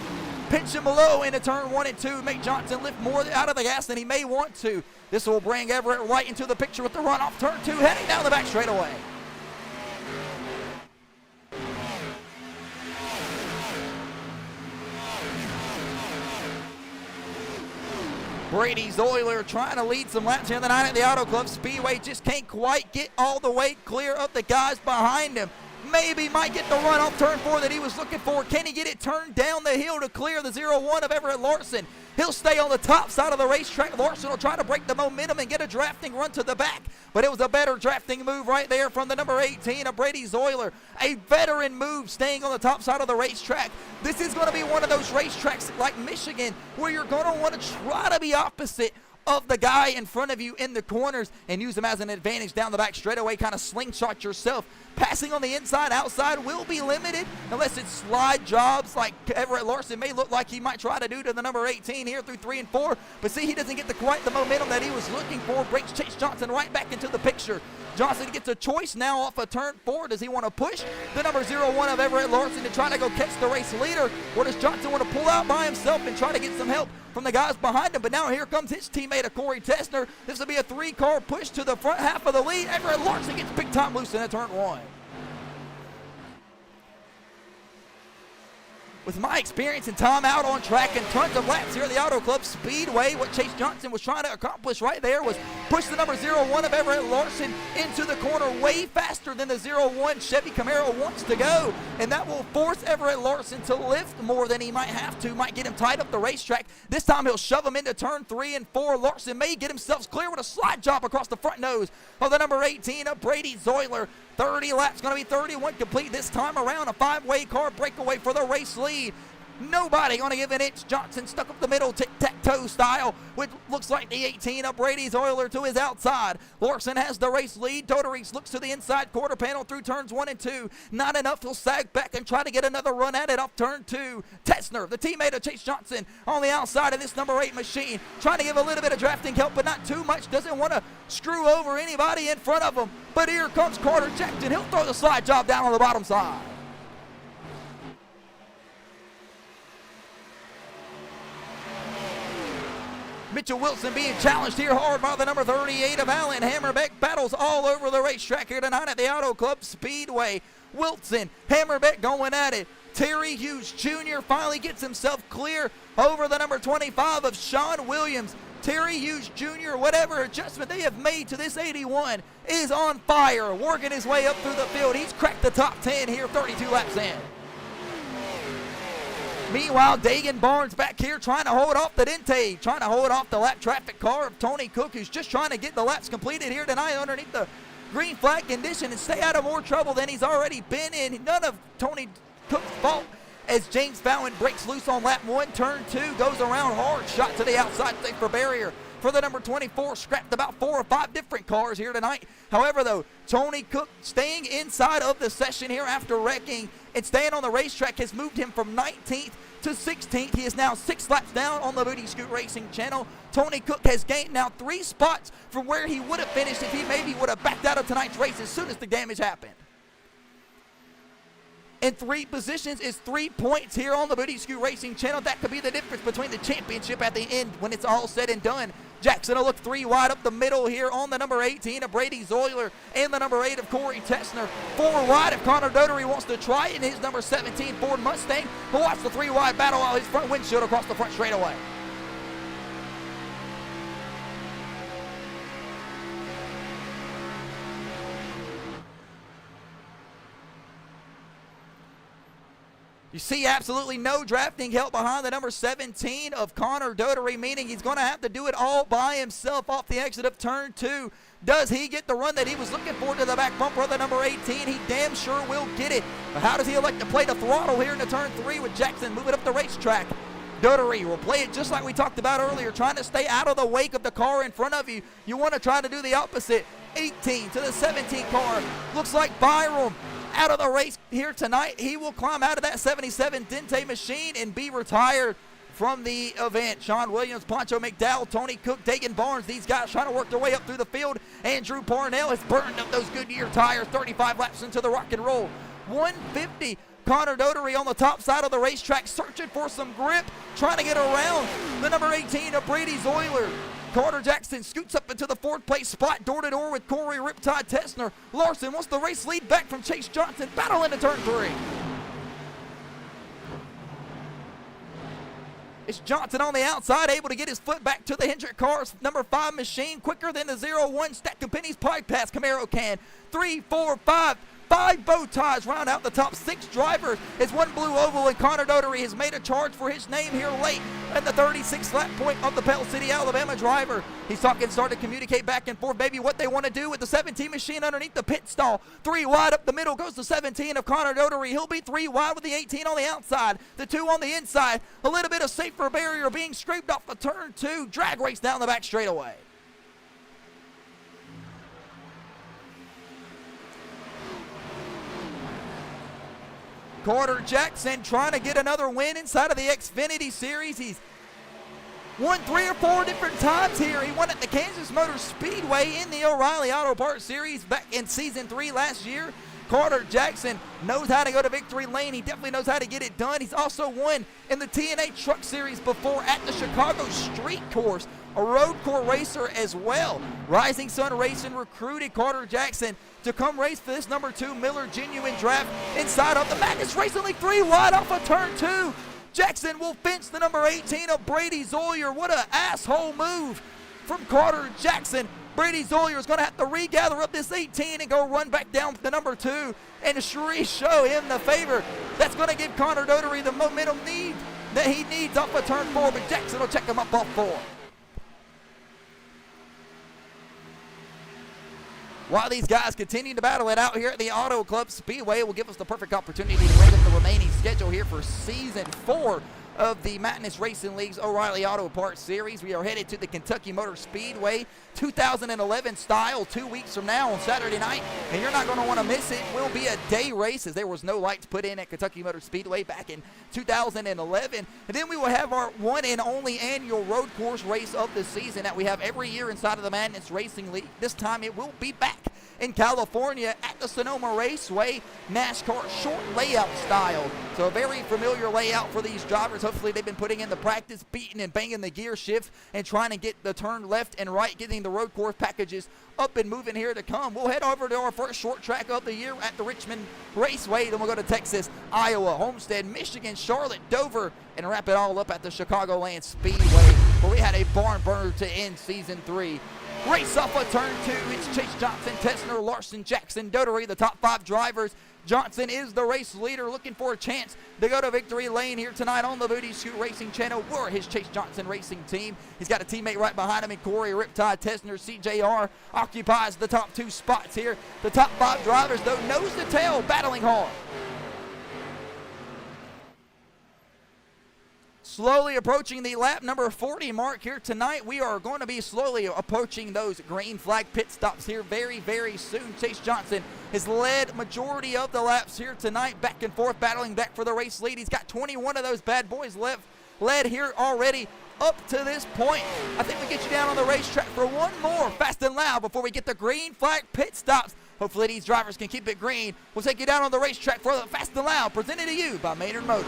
Pinch him below into turn 1 and 2. Make Johnson lift more out of the gas than he may want to. This will bring Everett right into the picture with the run off turn 2, heading down the back straightaway. Brady Zoiler trying to lead some laps here in the night at the Auto Club Speedway. Just can't quite get all the way clear of the guys behind him. Maybe might get the run off turn 4 that he was looking for. Can he get it turned down the hill to clear the 0-1 of Everett Larson? He'll stay on the top side of the racetrack. Larson will try to break the momentum and get a drafting run to the back. But it was a better drafting move right there from the number 18 of Brady Zoiler. A veteran move staying on the top side of the racetrack. This is going to be one of those racetracks like Michigan where you're going to want to try to be opposite of the guy in front of you in the corners and use him as an advantage down the back straightaway, kind of slingshot yourself. Passing on the inside, outside will be limited unless it's slide jobs like Everett Larson may look like he might try to do to the number 18 here through 3 and 4. But see, he doesn't get quite the momentum that he was looking for. Breaks Chase Johnson right back into the picture. Johnson gets a choice now off of turn 4. Does he want to push the number 0-1 of Everett Larson to try to go catch the race leader? Or does Johnson want to pull out by himself and try to get some help from the guys behind him? But now here comes his teammate, Corey Tessner. This will be a 3-car push to the front half of the lead. Everett Larson gets big time loose in turn 1. With my experience and time out on track and tons of laps here at the Auto Club Speedway, what Chase Johnson was trying to accomplish right there was push the number 0-1 of Everett Larson into the corner way faster than the 0-1 Chevy Camaro wants to go. And that will force Everett Larson to lift more than he might have to, might get him tied up the racetrack. This time he'll shove him into turn 3 and 4. Larson may get himself clear with a slide job across the front nose of the number 18 of Brady Zoiler. 30 laps, going to be 31 complete this time around. A 5-way car breakaway for the race lead. Nobody going to give an inch. Johnson stuck up the middle, tic-tac-toe style, which looks like the 18 of Brady Zoiler to his outside. Larson has the race lead. Doteries looks to the inside quarter panel through turns 1 and 2. Not enough. He'll sag back and try to get another run at it off turn 2. Tessner, the teammate of Chase Johnson, on the outside of this number 8 machine, trying to give a little bit of drafting help, but not too much. Doesn't want to screw over anybody in front of him. But here comes Carter Jackson. He'll throw the slide job down on the bottom side. Mitchell Wilson being challenged here hard by the number 38 of Allen Hammerbeck. Battles all over the racetrack here tonight at the Auto Club Speedway. Wilson, Hammerbeck going at it. Terry Hughes Jr. finally gets himself clear over the number 25 of Sean Williams. Terry Hughes Jr., whatever adjustment they have made to this 81, is on fire, working his way up through the field. He's cracked the top 10 here, 32 laps in. Meanwhile, Dagan Barnes back here trying to hold off the Dente, trying to hold off the lap traffic car of Tony Cook, who's just trying to get the laps completed here tonight underneath the green flag condition and stay out of more trouble than he's already been in. None of Tony Cook's fault as James Fallon breaks loose on lap 1, turn 2, goes around hard, shot to the outside safer barrier for the number 24, scrapped about 4 or 5 different cars here tonight. However, though, Tony Cook staying inside of the session here after wrecking and staying on the racetrack has moved him from 19th to 16th. He is now 6 laps down on the Booty Scoot Racing channel. Tony Cook has gained now 3 spots from where he would have finished if he maybe would have backed out of tonight's race as soon as the damage happened. in 3 positions is 3 points here on the Booty Scoot Racing channel. That could be the difference between the championship at the end when it's all said and done. Jackson will look 3 wide up the middle here on the number 18 of Brady Zoiler and the number 8 of Corey Tessner. 4 wide if Connor Dotery wants to try it in his number 17 Ford Mustang. He'll watch the 3 wide battle while his front windshield across the front straightaway. You see absolutely no drafting help behind the number 17 of Connor Dotery, meaning he's going to have to do it all by himself off the exit of turn 2. Does he get the run that he was looking for to the back bumper of the number 18? He damn sure will get it. But how does he elect to play the throttle here into turn 3 with Jackson moving up the racetrack? Dotery will play it just like we talked about earlier, trying to stay out of the wake of the car in front of you. You want to try to do the opposite. 18 to the 17 car. Looks like Byram out of the race here tonight. He will climb out of that 77 Dente machine and be retired from the event. Sean Williams, Poncho McDowell, Tony Cook, Dagan Barnes, these guys trying to work their way up through the field. Andrew Parnell has burned up those Goodyear tires 35 laps into the rock and roll. 150. Connor Dotery on the top side of the racetrack searching for some grip, trying to get around the number 18 of Brady Zoiler. Carter Jackson scoots up into the 4th place spot, door-to-door with Corey Riptide Tessner. Larson wants the race lead back from Chase Johnson, battle into turn 3. It's Johnson on the outside, able to get his foot back to the Hendrick car's number 5 machine, quicker than the 0-1 Stack of Pennies Pike Pass Camaro can. 3, 4, 5. 5 bow ties round out the top 6 drivers. It's one blue oval, and Connor Dotery has made a charge for his name here late at the 36th lap point of the Pell City, Alabama driver. He's starting to communicate back and forth, maybe what they want to do with the 17 machine underneath the pit stall. 3 wide up the middle goes the 17 of Connor Dotery. He'll be 3 wide with the 18 on the outside, the 2 on the inside. A little bit of safer barrier being scraped off the turn 2. Drag race down the back straightaway. Carter Jackson trying to get another win inside of the Xfinity Series. He's won 3 or 4 different times here. He won at the Kansas Motor Speedway in the O'Reilly Auto Parts Series back in Season 3 last year. Carter Jackson knows how to go to victory lane. He definitely knows how to get it done. He's also won in the TNA Truck Series before at the Chicago Street Course, a road course racer as well. Rising Sun Racing recruited Carter Jackson to come race for this number 2 Miller Genuine Draft inside of the Madness Racing League. 3 wide off of turn 2. Jackson will fence the number 18 of Brady Zoiler. What an asshole move from Carter Jackson. Brady Zoiler is going to have to regather up this 18 and go run back down to number 2 and show him the favor. That's going to give Connor Dotery the momentum that he needs off of turn 4, but Jackson will check him up off 4. While these guys continue to battle it out here at the Auto Club Speedway, will give us the perfect opportunity to rate up the remaining schedule here for Season 4 of the Madness Racing League's O'Reilly Auto Parts Series. We are headed to the Kentucky Motor Speedway 2011 style 2 weeks from now on Saturday night, and you're not going to want to miss it. It will be a day race as there was no lights put in at Kentucky Motor Speedway back in 2011. And then we will have our one and only annual road course race of the season that we have every year inside of the Madness Racing League. This time it will be back in California at the Sonoma Raceway, NASCAR short layout style. So a very familiar layout for these drivers. Hopefully they've been putting in the practice, beating and banging the gear shift and trying to get the turn left and right, getting the road course packages up and moving here to come. We'll head over to our first short track of the year at the Richmond Raceway. Then we'll go to Texas, Iowa, Homestead, Michigan, Charlotte, Dover, and wrap it all up at the Chicagoland Speedway, where we had a barn burner to end Season 3. Race off of turn 2. It's Chase Johnson, Tessner, Larson, Jackson, Dotery, the top 5 drivers. Johnson is the race leader, looking for a chance to go to victory lane here tonight on the Booty Scoot Racing channel. We're his Chase Johnson Racing team. He's got a teammate right behind him in Corey Riptide Tessner. CJR occupies the top 2 spots here. The top 5 drivers, though, nose to tail, battling hard. Slowly approaching the lap number 40 mark here tonight. We are going to be slowly approaching those green flag pit stops here very, very soon. Chase Johnson has led majority of the laps here tonight, back and forth, battling back for the race lead. He's got 21 of those bad boys led here already up to this point. I think we get you down on the racetrack for one more Fast and Loud before we get the green flag pit stops. Hopefully these drivers can keep it green. We'll take you down on the racetrack for the Fast and Loud, presented to you by Maynard Motors.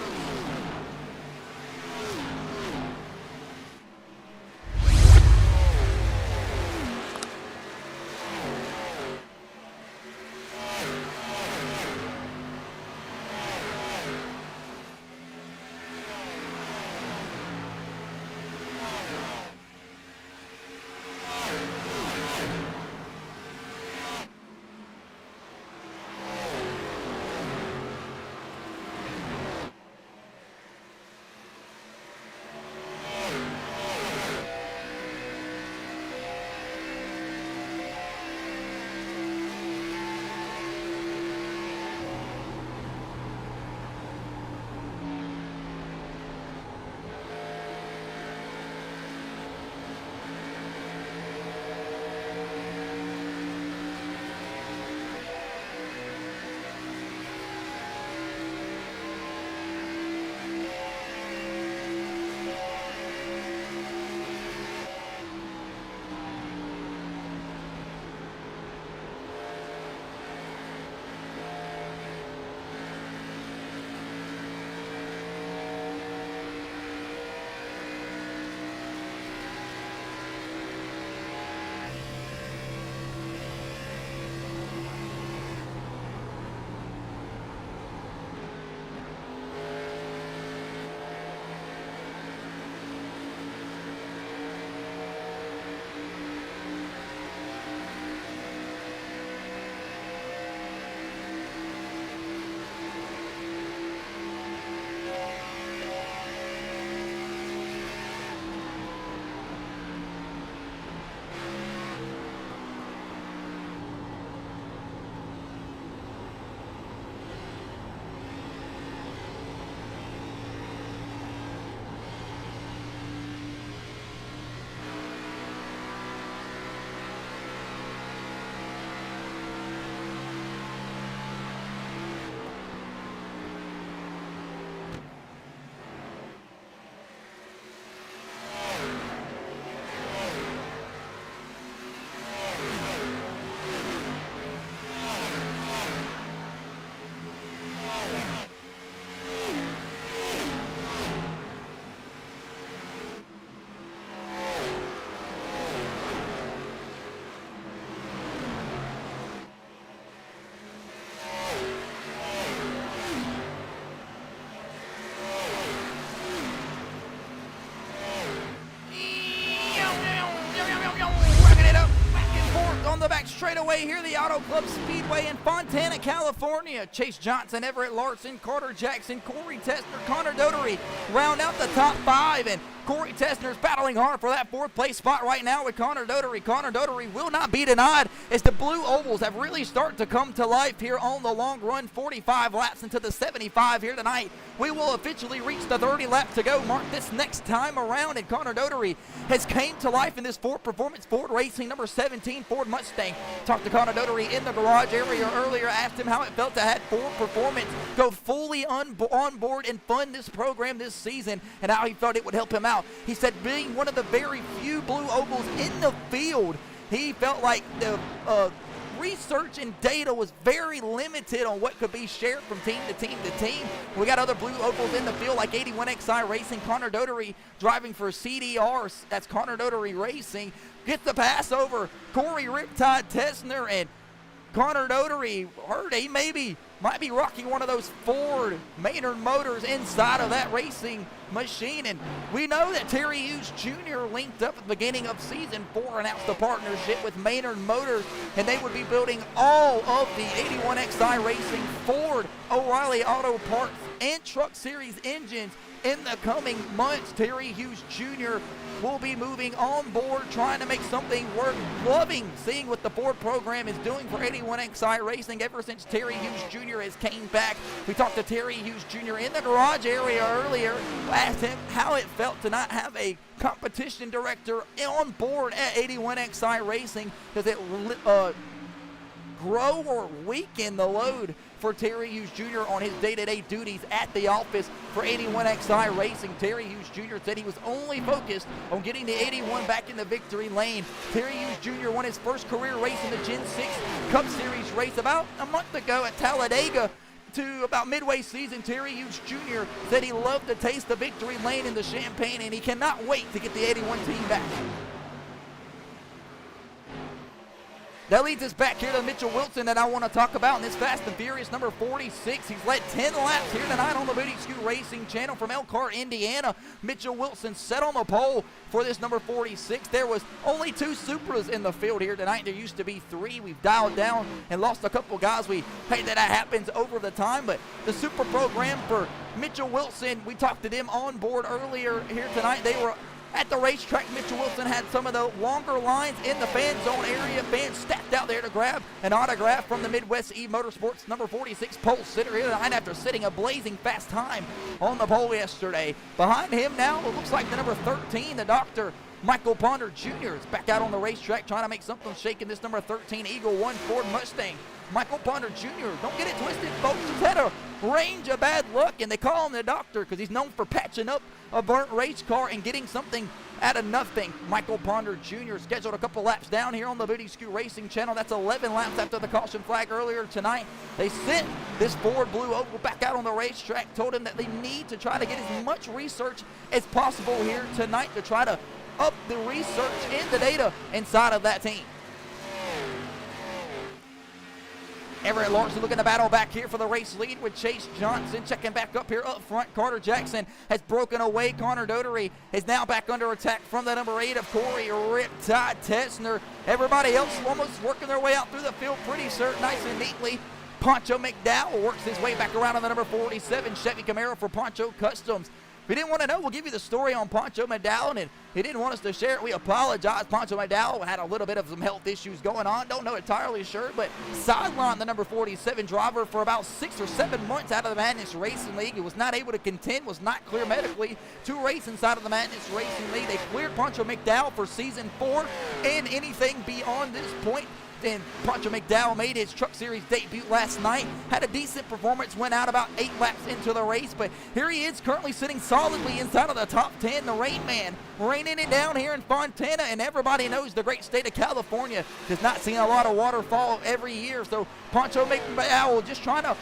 Straightaway here, the Auto Club Speedway in Fontana, California. Chase Johnson, Everett Larson, Carter Jackson, Corey Tessner, Connor Dotery round out the top 5, and Corey Tessner's battling hard for that 4th place spot right now with Connor Dotery. Connor Dotery will not be denied as the blue ovals have really started to come to life here on the long run. 45 laps into the 75 here tonight. We will officially reach the 30 lap to go mark this next time around, and Connor Dotery has came to life in this Ford Performance Ford Racing number 17 Ford Mustang. Talked to Connor Dotery in the garage area earlier, asked him how it felt to have Ford Performance go fully on board and fund this program this season, and how he felt it would help him out. He said being one of the very few blue ovals in the field, he felt like the research and data was very limited on what could be shared from team to team to team. We got other blue ovals in the field like 81XI Racing, Connor Dotery driving for CDR, that's Connor Dotery Racing, gets the pass over Corey Riptide Tessner, and Connor Dotery heard he might be rocking one of those Ford Maynard Motors inside of that racing machine. And we know that Terry Hughes Jr. linked up at the beginning of season 4, announced a partnership with Maynard Motors, and they would be building all of the 81XI Racing Ford O'Reilly Auto Parts and Truck Series engines in the coming months. Terry Hughes Jr. will be moving on board, trying to make something worth loving, seeing what the Ford program is doing for 81XI Racing ever since Terry Hughes Jr. has came back. We talked to Terry Hughes Jr. in the garage area earlier, asked him how it felt to not have a competition director on board at 81XI Racing. Does it grow or weaken the load for Terry Hughes Jr. on his day-to-day duties at the office for 81XI Racing. Terry Hughes Jr. said he was only focused on getting the 81 back in the victory lane. Terry Hughes Jr. won his first career race in the Gen 6 Cup Series race about a month ago at Talladega. To about midway season, Terry Hughes Jr. said he loved to taste the victory lane in the Champagne, and he cannot wait to get the 81 team back. That leads us back here to Mitchell Wilson that I want to talk about in this Fast and Furious number 46. He's led 10 laps here tonight on the Booty Scoot Racing channel from Elkhart, Indiana. Mitchell Wilson set on the pole for this number 46. There was only 2 Supras in the field here tonight. There used to be 3. We've dialed down and lost a couple guys. We hate that happens over the time, but the Super program for Mitchell Wilson, we talked to them on board earlier here tonight. They were at the racetrack. Mitchell Wilson had some of the longer lines in the fan zone area. Fans stacked out there to grab an autograph from the Midwest E Motorsports number 46 pole sitter here tonight after setting a blazing fast time on the pole yesterday. Behind him now, it looks like the number 13, the Dr. Michael Ponder Jr. is back out on the racetrack trying to make something shake in this number 13 Eagle 1 Ford Mustang. Michael Ponder Jr., don't get it twisted, folks. He's had a range of bad luck, and they call him the doctor because he's known for patching up a burnt race car and getting something out of nothing. Michael Ponder Jr. scheduled a couple laps down here on the Booty Scoot Racing channel. That's 11 laps after the caution flag earlier tonight. They sent this Ford Blue Oval back out on the racetrack, told him that they need to try to get as much research as possible here tonight to try to up the research and the data inside of that team. Everett Larson looking to battle back here for the race lead with Chase Johnson checking back up here up front. Carter Jackson has broken away. Connor Dotery is now back under attack from the number 8 of Corey Riptide Tessner. Everybody else almost working their way out through the field pretty nice and neatly. Poncho McDowell works his way back around on the number 47 Chevy Camaro for Poncho Customs. If you didn't want to know, we'll give you the story on Poncho McDowell, and if he didn't want us to share it, we apologize. Poncho McDowell had a little bit of some health issues going on. Don't know entirely sure, but sidelined the number 47 driver for about 6 or 7 months out of the Madness Racing League. He was not able to contend, was not clear medically to race inside of the Madness Racing League. They cleared Poncho McDowell for season 4 and anything beyond this point. And Poncho McDowell made his Truck Series debut last night. Had a decent performance, went out about 8 laps into the race, but here he is currently sitting solidly inside of the top 10. The Rain Man raining it down here in Fontana, and everybody knows the great state of California does not see a lot of waterfall every year. So Poncho McDowell just trying to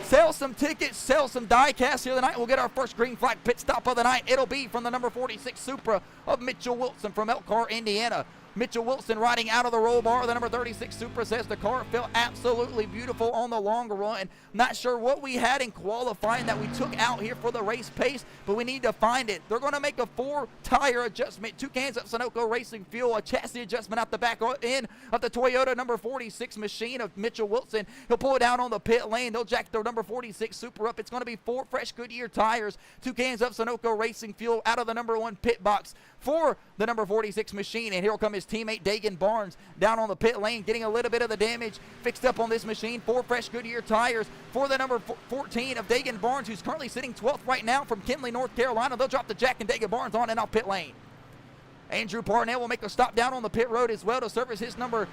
sell some tickets, sell some die-casts here tonight. We'll get our first green flag pit stop of the night. It'll be from the number 46 Supra of Mitchell Wilson from Elkhart, Indiana. Mitchell Wilson riding out of the roll bar. The number 36 Supra says the car felt absolutely beautiful on the long run. Not sure what we had in qualifying that we took out here for the race pace, but we need to find it. They're going to make a 4-tire adjustment, 2 cans of Sunoco Racing Fuel, a chassis adjustment out the back end of the Toyota number 46 machine of Mitchell Wilson. He'll pull it down on the pit lane. They'll jack the number 46 Supra up. It's going to be 4 fresh Goodyear tires, 2 cans of Sunoco Racing Fuel out of the number 1 pit box for the number 46 machine. And here will come his teammate Dagan Barnes down on the pit lane, getting a little bit of the damage fixed up on this machine. 4 fresh Goodyear tires for the number 14 of Dagan Barnes, who's currently sitting 12th right now from Kinley, North Carolina. They'll drop the jack and Dagan Barnes on and off pit lane. Andrew Parnell will make a stop down on the pit road as well to service his number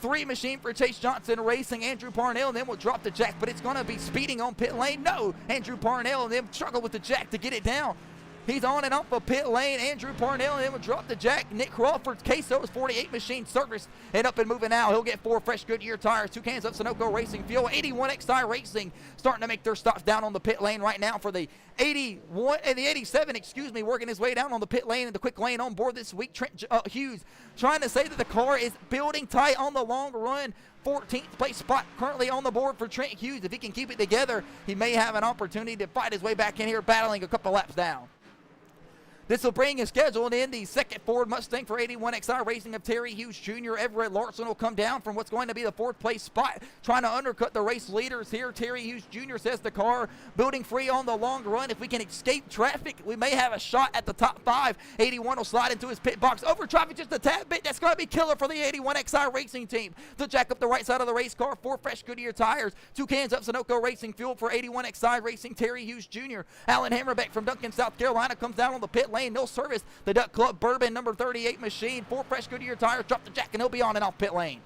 3 machine for Chase Johnson Racing. Andrew Parnell and then will drop the jack, but it's going to be speeding on pit lane. No, Andrew Parnell and them struggle with the jack to get it down. He's on and off a pit lane. Andrew Parnell and then will drop the jack. Nick Crawford's Queso's 48 machine service and up and moving now. He'll get 4 fresh Goodyear tires, 2 cans of Sunoco Racing Fuel. 81XI Racing starting to make their stops down on the pit lane right now for the 81 and the 87, working his way down on the pit lane in the quick lane on board this week. Trent Hughes trying to say that the car is building tight on the long run. 14th place spot currently on the board for Trent Hughes. If he can keep it together, he may have an opportunity to fight his way back in here, battling a couple laps down. This will bring a scheduled in the second Ford Mustang for 81XI Racing of Terry Hughes Jr. Everett Larson will come down from what's going to be the 4th place spot, trying to undercut the race leaders here. Terry Hughes Jr. says the car building free on the long run. If we can escape traffic, we may have a shot at the top 5. 81 will slide into his pit box. Over traffic just a tad bit. That's going to be killer for the 81XI Racing team. They'll jack up the right side of the race car. 4 fresh Goodyear tires. 2 cans of Sunoco Racing Fuel for 81XI Racing Terry Hughes Jr. Alan Hammerbeck from Duncan, South Carolina comes down on the pit lane. They'll service the Duck Club Bourbon number 38 machine. 4 fresh Goodyear tires, drop the jack, and he'll be on and off pit lane.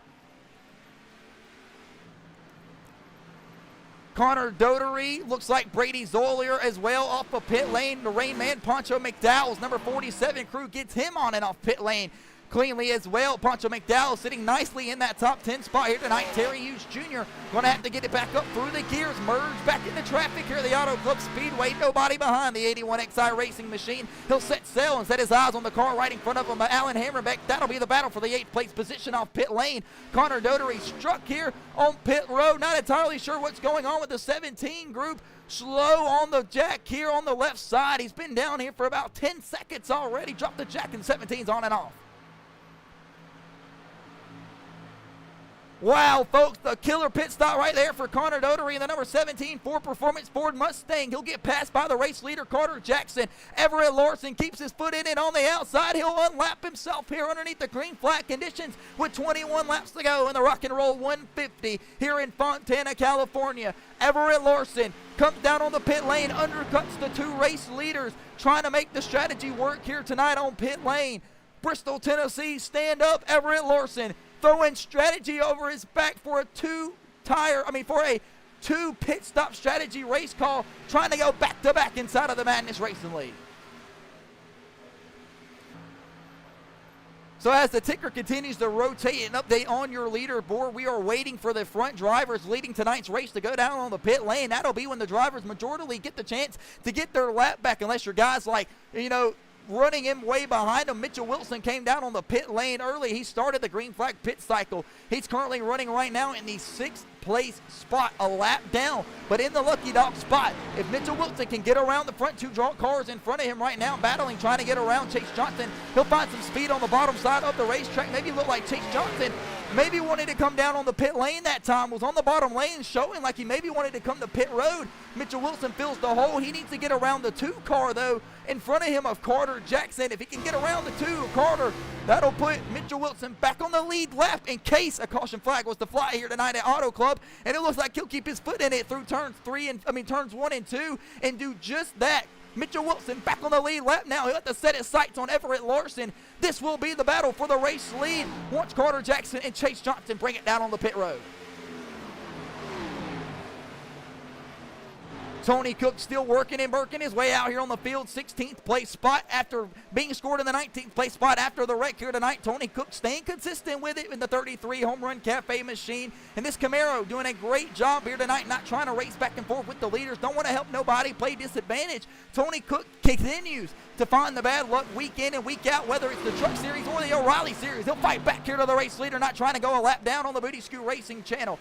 Connor Dotery, looks like Brady Zolier as well off of pit lane. The Rain Man, Poncho McDowell's number 47 crew gets him on and off pit lane cleanly as well. Poncho McDowell sitting nicely in that top 10 spot here tonight. Terry Hughes Jr. going to have to get it back up through the gears, merge back into traffic here at the Auto Club Speedway. Nobody behind the 81XI racing machine. He'll set sail and set his eyes on the car right in front of him. Alan Hammerbeck, that'll be the battle for the 8th place position off pit lane. Connor Dotery struck here on pit road. Not entirely sure what's going on with the 17 group. Slow on the jack here on the left side. He's been down here for about 10 seconds already. Dropped the jack and 17's on and off. Wow, folks, the killer pit stop right there for Connor Dotery in the number 17 Ford Performance Ford Mustang. He'll get passed by the race leader, Carter Jackson. Everett Larson keeps his foot in it on the outside. He'll unlap himself here underneath the green flag conditions with 21 laps to go in the Rock and Roll 150 here in Fontana, California. Everett Larson comes down on the pit lane, undercuts the two race leaders, trying to make the strategy work here tonight on pit lane. Bristol, Tennessee, stand up, Everett Larson. Throwing strategy over his back for a two pit stop strategy race call, trying to go back to back inside of the Madness Racing League. So as the ticker continues to rotate, an update on your leaderboard, we are waiting for the front drivers leading tonight's race to go down on the pit lane. That'll be when the drivers majorly get the chance to get their lap back, unless your guys like, running him way behind him. Mitchell Wilson came down on the pit lane early. He started the green flag pit cycle. He's currently running right now in the 6th place spot, a lap down, but in the lucky dog spot. If Mitchell Wilson can get around the front two cars in front of him right now, battling, trying to get around Chase Johnson, he'll find some speed on the bottom side of the racetrack. Maybe look like Chase Johnson maybe wanted to come down on the pit lane that time, was on the bottom lane showing like he maybe wanted to come to pit road. Mitchell Wilson fills the hole. He needs to get around the 2 car though in front of him of Carter Jackson. If he can get around the 2 of Carter, that'll put Mitchell Wilson back on the lead lap in case a caution flag was to fly here tonight at Auto Club. And it looks like he'll keep his foot in it through turns 1 and 2 and do just that. Mitchell Wilson back on the lead lap now. He'll have to set his sights on Everett Larson. This will be the battle for the race lead once Carter Jackson and Chase Johnson bring it down on the pit road. Tony Cook still working and working his way out here on the field. 16th place spot after being scored in the 19th place spot after the wreck here tonight. Tony Cook staying consistent with it in the 33 Home Run Cafe machine. And this Camaro doing a great job here tonight, not trying to race back and forth with the leaders. Don't want to help nobody play disadvantage. Tony Cook continues to find the bad luck week in and week out, whether it's the Truck Series or the O'Reilly Series. He'll fight back here to the race leader, not trying to go a lap down on the Booty Scoot Racing channel.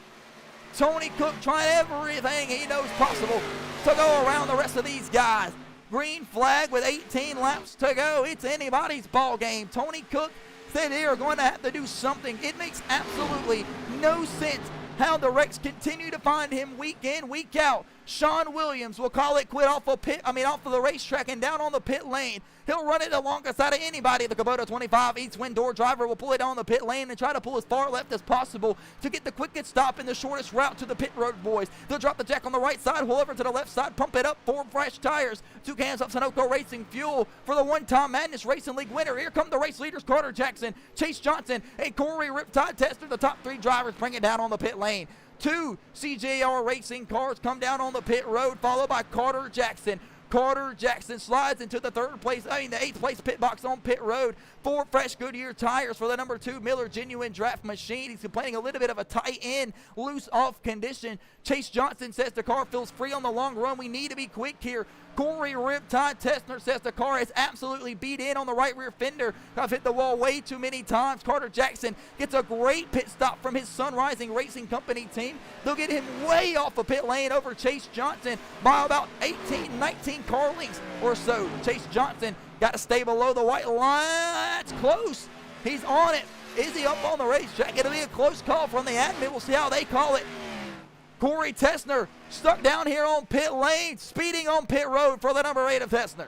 Tony Cook trying everything he knows possible to go around the rest of these guys. Green flag with 18 laps to go. It's anybody's ball game. Tony Cook said they are going to have to do something. It makes absolutely no sense how the wrecks continue to find him week in, week out. Sean Williams will call it quit off of the racetrack and down on the pit lane. He'll run it the longest out of anybody. The Kubota 25 East Wind Door driver will pull it on the pit lane and try to pull as far left as possible to get the quickest stop in the shortest route to the pit road boys. They'll drop the jack on the right side, pull over to the left side, pump it up, 4 fresh tires, 2 cans of Sunoco Racing fuel for the one-time Madness Racing League winner. Here come the race leaders, Carter Jackson, Chase Johnson, and Corey Riptide Tester. The top 3 drivers bring it down on the pit lane. 2 CJR Racing cars come down on the pit road, followed by Carter Jackson. Carter Jackson slides into the 8th place pit box on pit road. 4 fresh Goodyear tires for the number 2 Miller Genuine Draft Machine. He's complaining a little bit of a tight end, loose off condition. Chase Johnson says the car feels free on the long run. We need to be quick here. Corey Riptide Testner says the car is absolutely beat in on the right rear fender. I've hit the wall way too many times. Carter Jackson gets a great pit stop from his Sunrising Racing Company team. They'll get him way off the pit lane over Chase Johnson by about 18, 19 car lengths or so. Chase Johnson got to stay below the white line. It's close. He's on it. Is he up on the racetrack? It'll be a close call from the admin. We'll see how they call it. Corey Tessner stuck down here on pit lane, speeding on pit road for the number 8 of Tessner.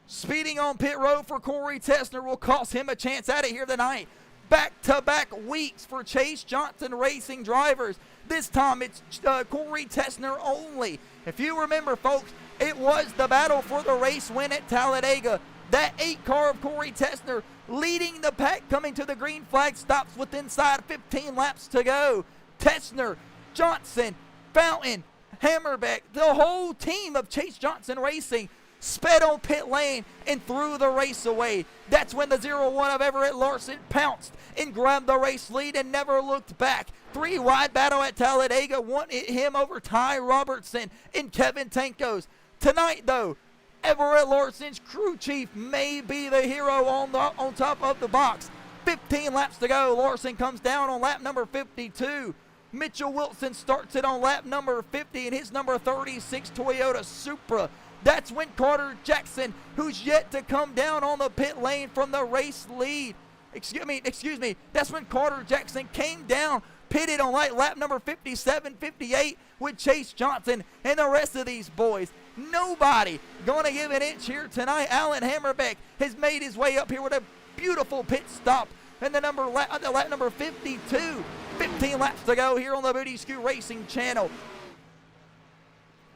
Speeding on pit road for Corey Tessner will cost him a chance at it here tonight. Back-to-back weeks for Chase Johnson Racing drivers. This time it's Corey Tessner only. If you remember, folks, it was the battle for the race win at Talladega. That 8 car of Corey Tessner leading the pack coming to the green flag stops with inside 15 laps to go. Tessner, Johnson, Fountain, Hammerbeck, the whole team of Chase Johnson Racing sped on pit lane and threw the race away. That's when the 0-1 of Everett Larson pounced and grabbed the race lead and never looked back. 3-wide battle at Talladega won him over Ty Robertson and Kevin Tankos. Tonight, though, Everett Larson's crew chief may be the hero on top of the box. 15 laps to go. Larson comes down on lap number 52. Mitchell Wilson starts it on lap number 50 in his number 36 Toyota Supra. That's when Carter Jackson, who's yet to come down on the pit lane from the race lead. Excuse me. That's when Carter Jackson came down, pitted on lap number 57, 58 with Chase Johnson and the rest of these boys. Nobody going to give an inch here tonight. Alan Hammerbeck has made his way up here with a beautiful pit stop and the lap number 52. 15 laps to go here on the Booty Scoot Racing channel.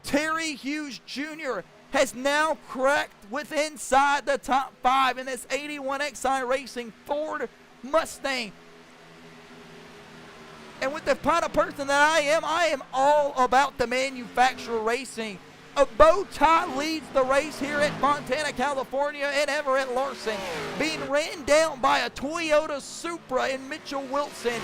Terry Hughes Jr. has now cracked inside the top 5 in this 81XI Racing Ford Mustang. And with the kind of person that I am all about the manufacturer racing. A bow tie leads the race here at Fontana, California, and Everett Larson being ran down by a Toyota Supra in Mitchell Wilson.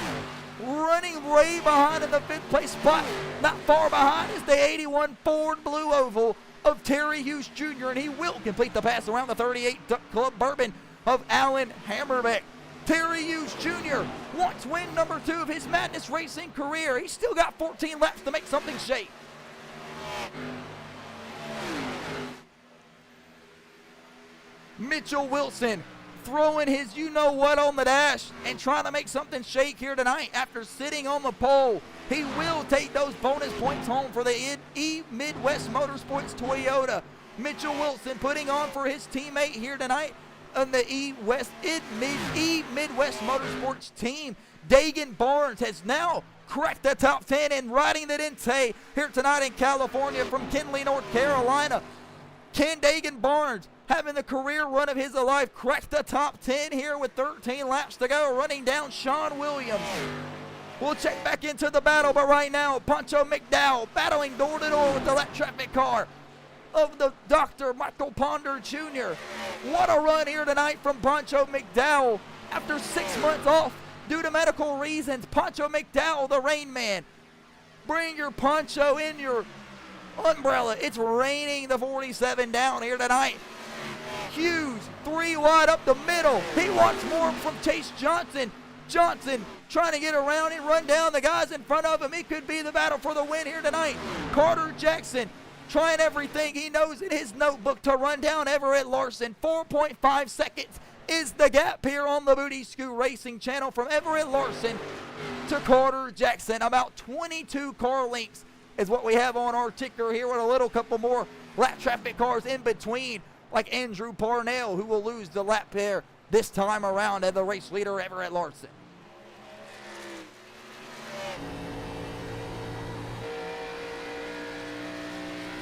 Running way behind in the 5th place spot, not far behind, is the 81 Ford Blue Oval of Terry Hughes Jr., and he will complete the pass around the 38 Duck Club Bourbon of Alan Hammerbeck. Terry Hughes Jr. wants win number 2 of his Madness Racing career. He's still got 14 laps to make something shake. Mitchell Wilson throwing his you-know-what on the dash and trying to make something shake here tonight after sitting on the pole. He will take those bonus points home for the E-Midwest Motorsports Toyota. Mitchell Wilson putting on for his teammate here tonight on the E-Midwest Motorsports team. Dagan Barnes has now cracked the top 10 and riding the Dente here tonight in California from Kinley, North Carolina. Ken Dagan Barnes, having the career run of his life, cracked the top 10 here with 13 laps to go, running down Sean Williams. We'll check back into the battle, but right now, Pancho McDowell battling door-to-door with the lap traffic car of the Dr. Michael Ponder Jr. What a run here tonight from Pancho McDowell. After 6 months off due to medical reasons, Pancho McDowell, the Rain Man. Bring your poncho in your umbrella. It's raining the 47 down here tonight. Hughes, 3 wide up the middle. He wants more from Chase Johnson. Johnson trying to get around and run down the guys in front of him. It could be the battle for the win here tonight. Carter Jackson trying everything he knows in his notebook to run down Everett Larson. 4.5 seconds is the gap here on the Booty Scoot Racing channel from Everett Larson to Carter Jackson. About 22 car lengths is what we have on our ticker here, with a little couple more lap traffic cars in between, like Andrew Parnell, who will lose the lap there this time around as the race leader, Everett Larson.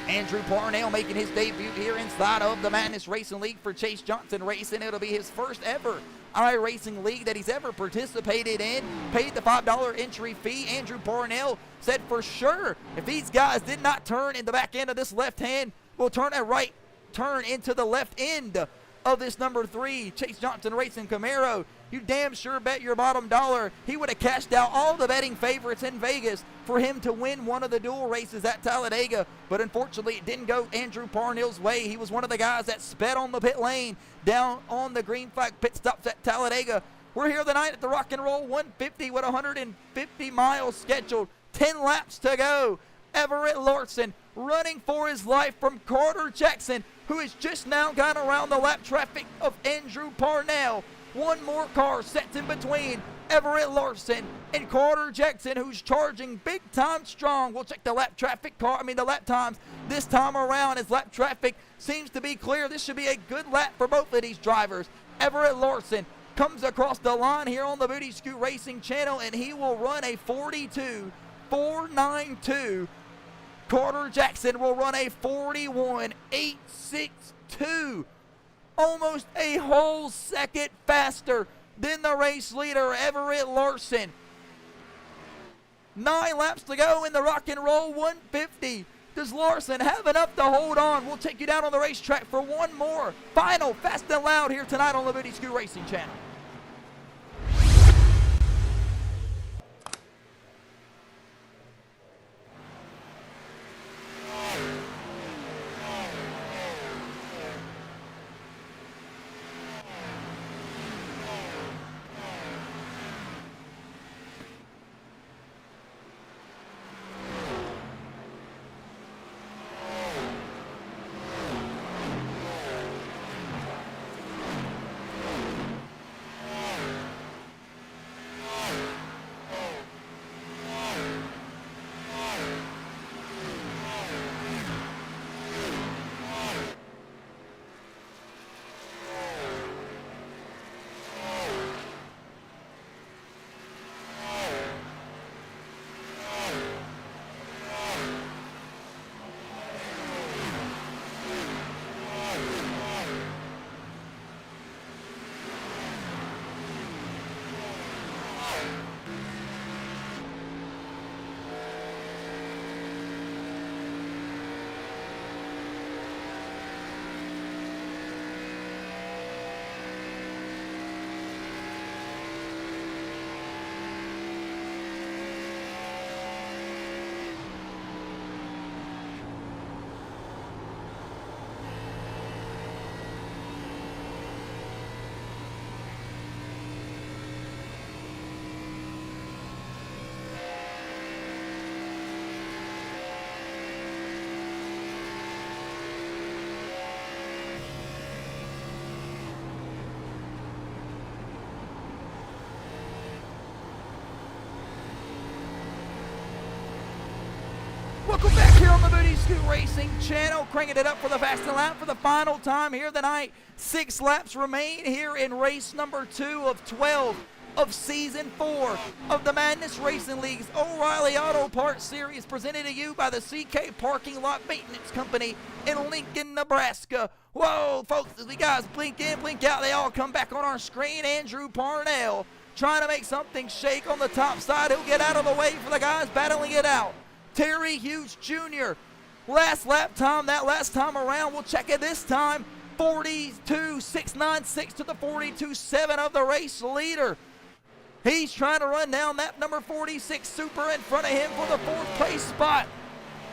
Andrew Parnell making his debut here inside of the Madness Racing League for Chase Johnson Racing. It'll be his first ever iRacing League that he's ever participated in. Paid the $5 entry fee. Andrew Parnell said for sure if these guys did not turn in the back end of this left hand, will turn a right turn into the left end of this number 3 Chase Johnson Racing Camaro, you damn sure bet your bottom dollar he would have cashed out all the betting favorites in Vegas for him to win one of the dual races at Talladega. But unfortunately, it didn't go Andrew Parnell's way. He was one of the guys that sped on the pit lane down on the green flag pit stops at Talladega. We're here tonight at the Rock and Roll 150 with 150 miles scheduled. 10 laps to go. Everett Larson running for his life from Carter Jackson, who has just now gone around the lap traffic of Andrew Parnell. One more car sets in between Everett Larson and Carter Jackson, who's charging big time strong. We'll check the lap times this time around, as lap traffic seems to be clear. This should be a good lap for both of these drivers. Everett Larson comes across the line here on the Booty Scoot Racing channel, and he will run a 42.492. Carter Jackson will run a 41.862. Almost a whole second faster than the race leader, Everett Larson. 9 laps to go in the Rock and Roll 150. Does Larson have enough to hold on? We'll take you down on the racetrack for one more final Fast and Loud here tonight on the Booty Scoot Racing Channel. Welcome back here on the Booty Scoot Racing Channel, cranking it up for the Fast and Loud for the final time here tonight. 6 laps remain here in race number 2 of 12 of Season 4 of the Madness Racing League's O'Reilly Auto Parts Series, presented to you by the CK Parking Lot Maintenance Company in Lincoln, Nebraska. Whoa, folks, as we guys blink in, blink out, they all come back on our screen. Andrew Parnell trying to make something shake on the top side. He'll get out of the way for the guys battling it out. Terry Hughes Jr. Last lap time, that last time around. We'll check it this time. 42.696 to the 42.7 of the race leader. He's trying to run down that number 46 Super in front of him for the 4th place spot.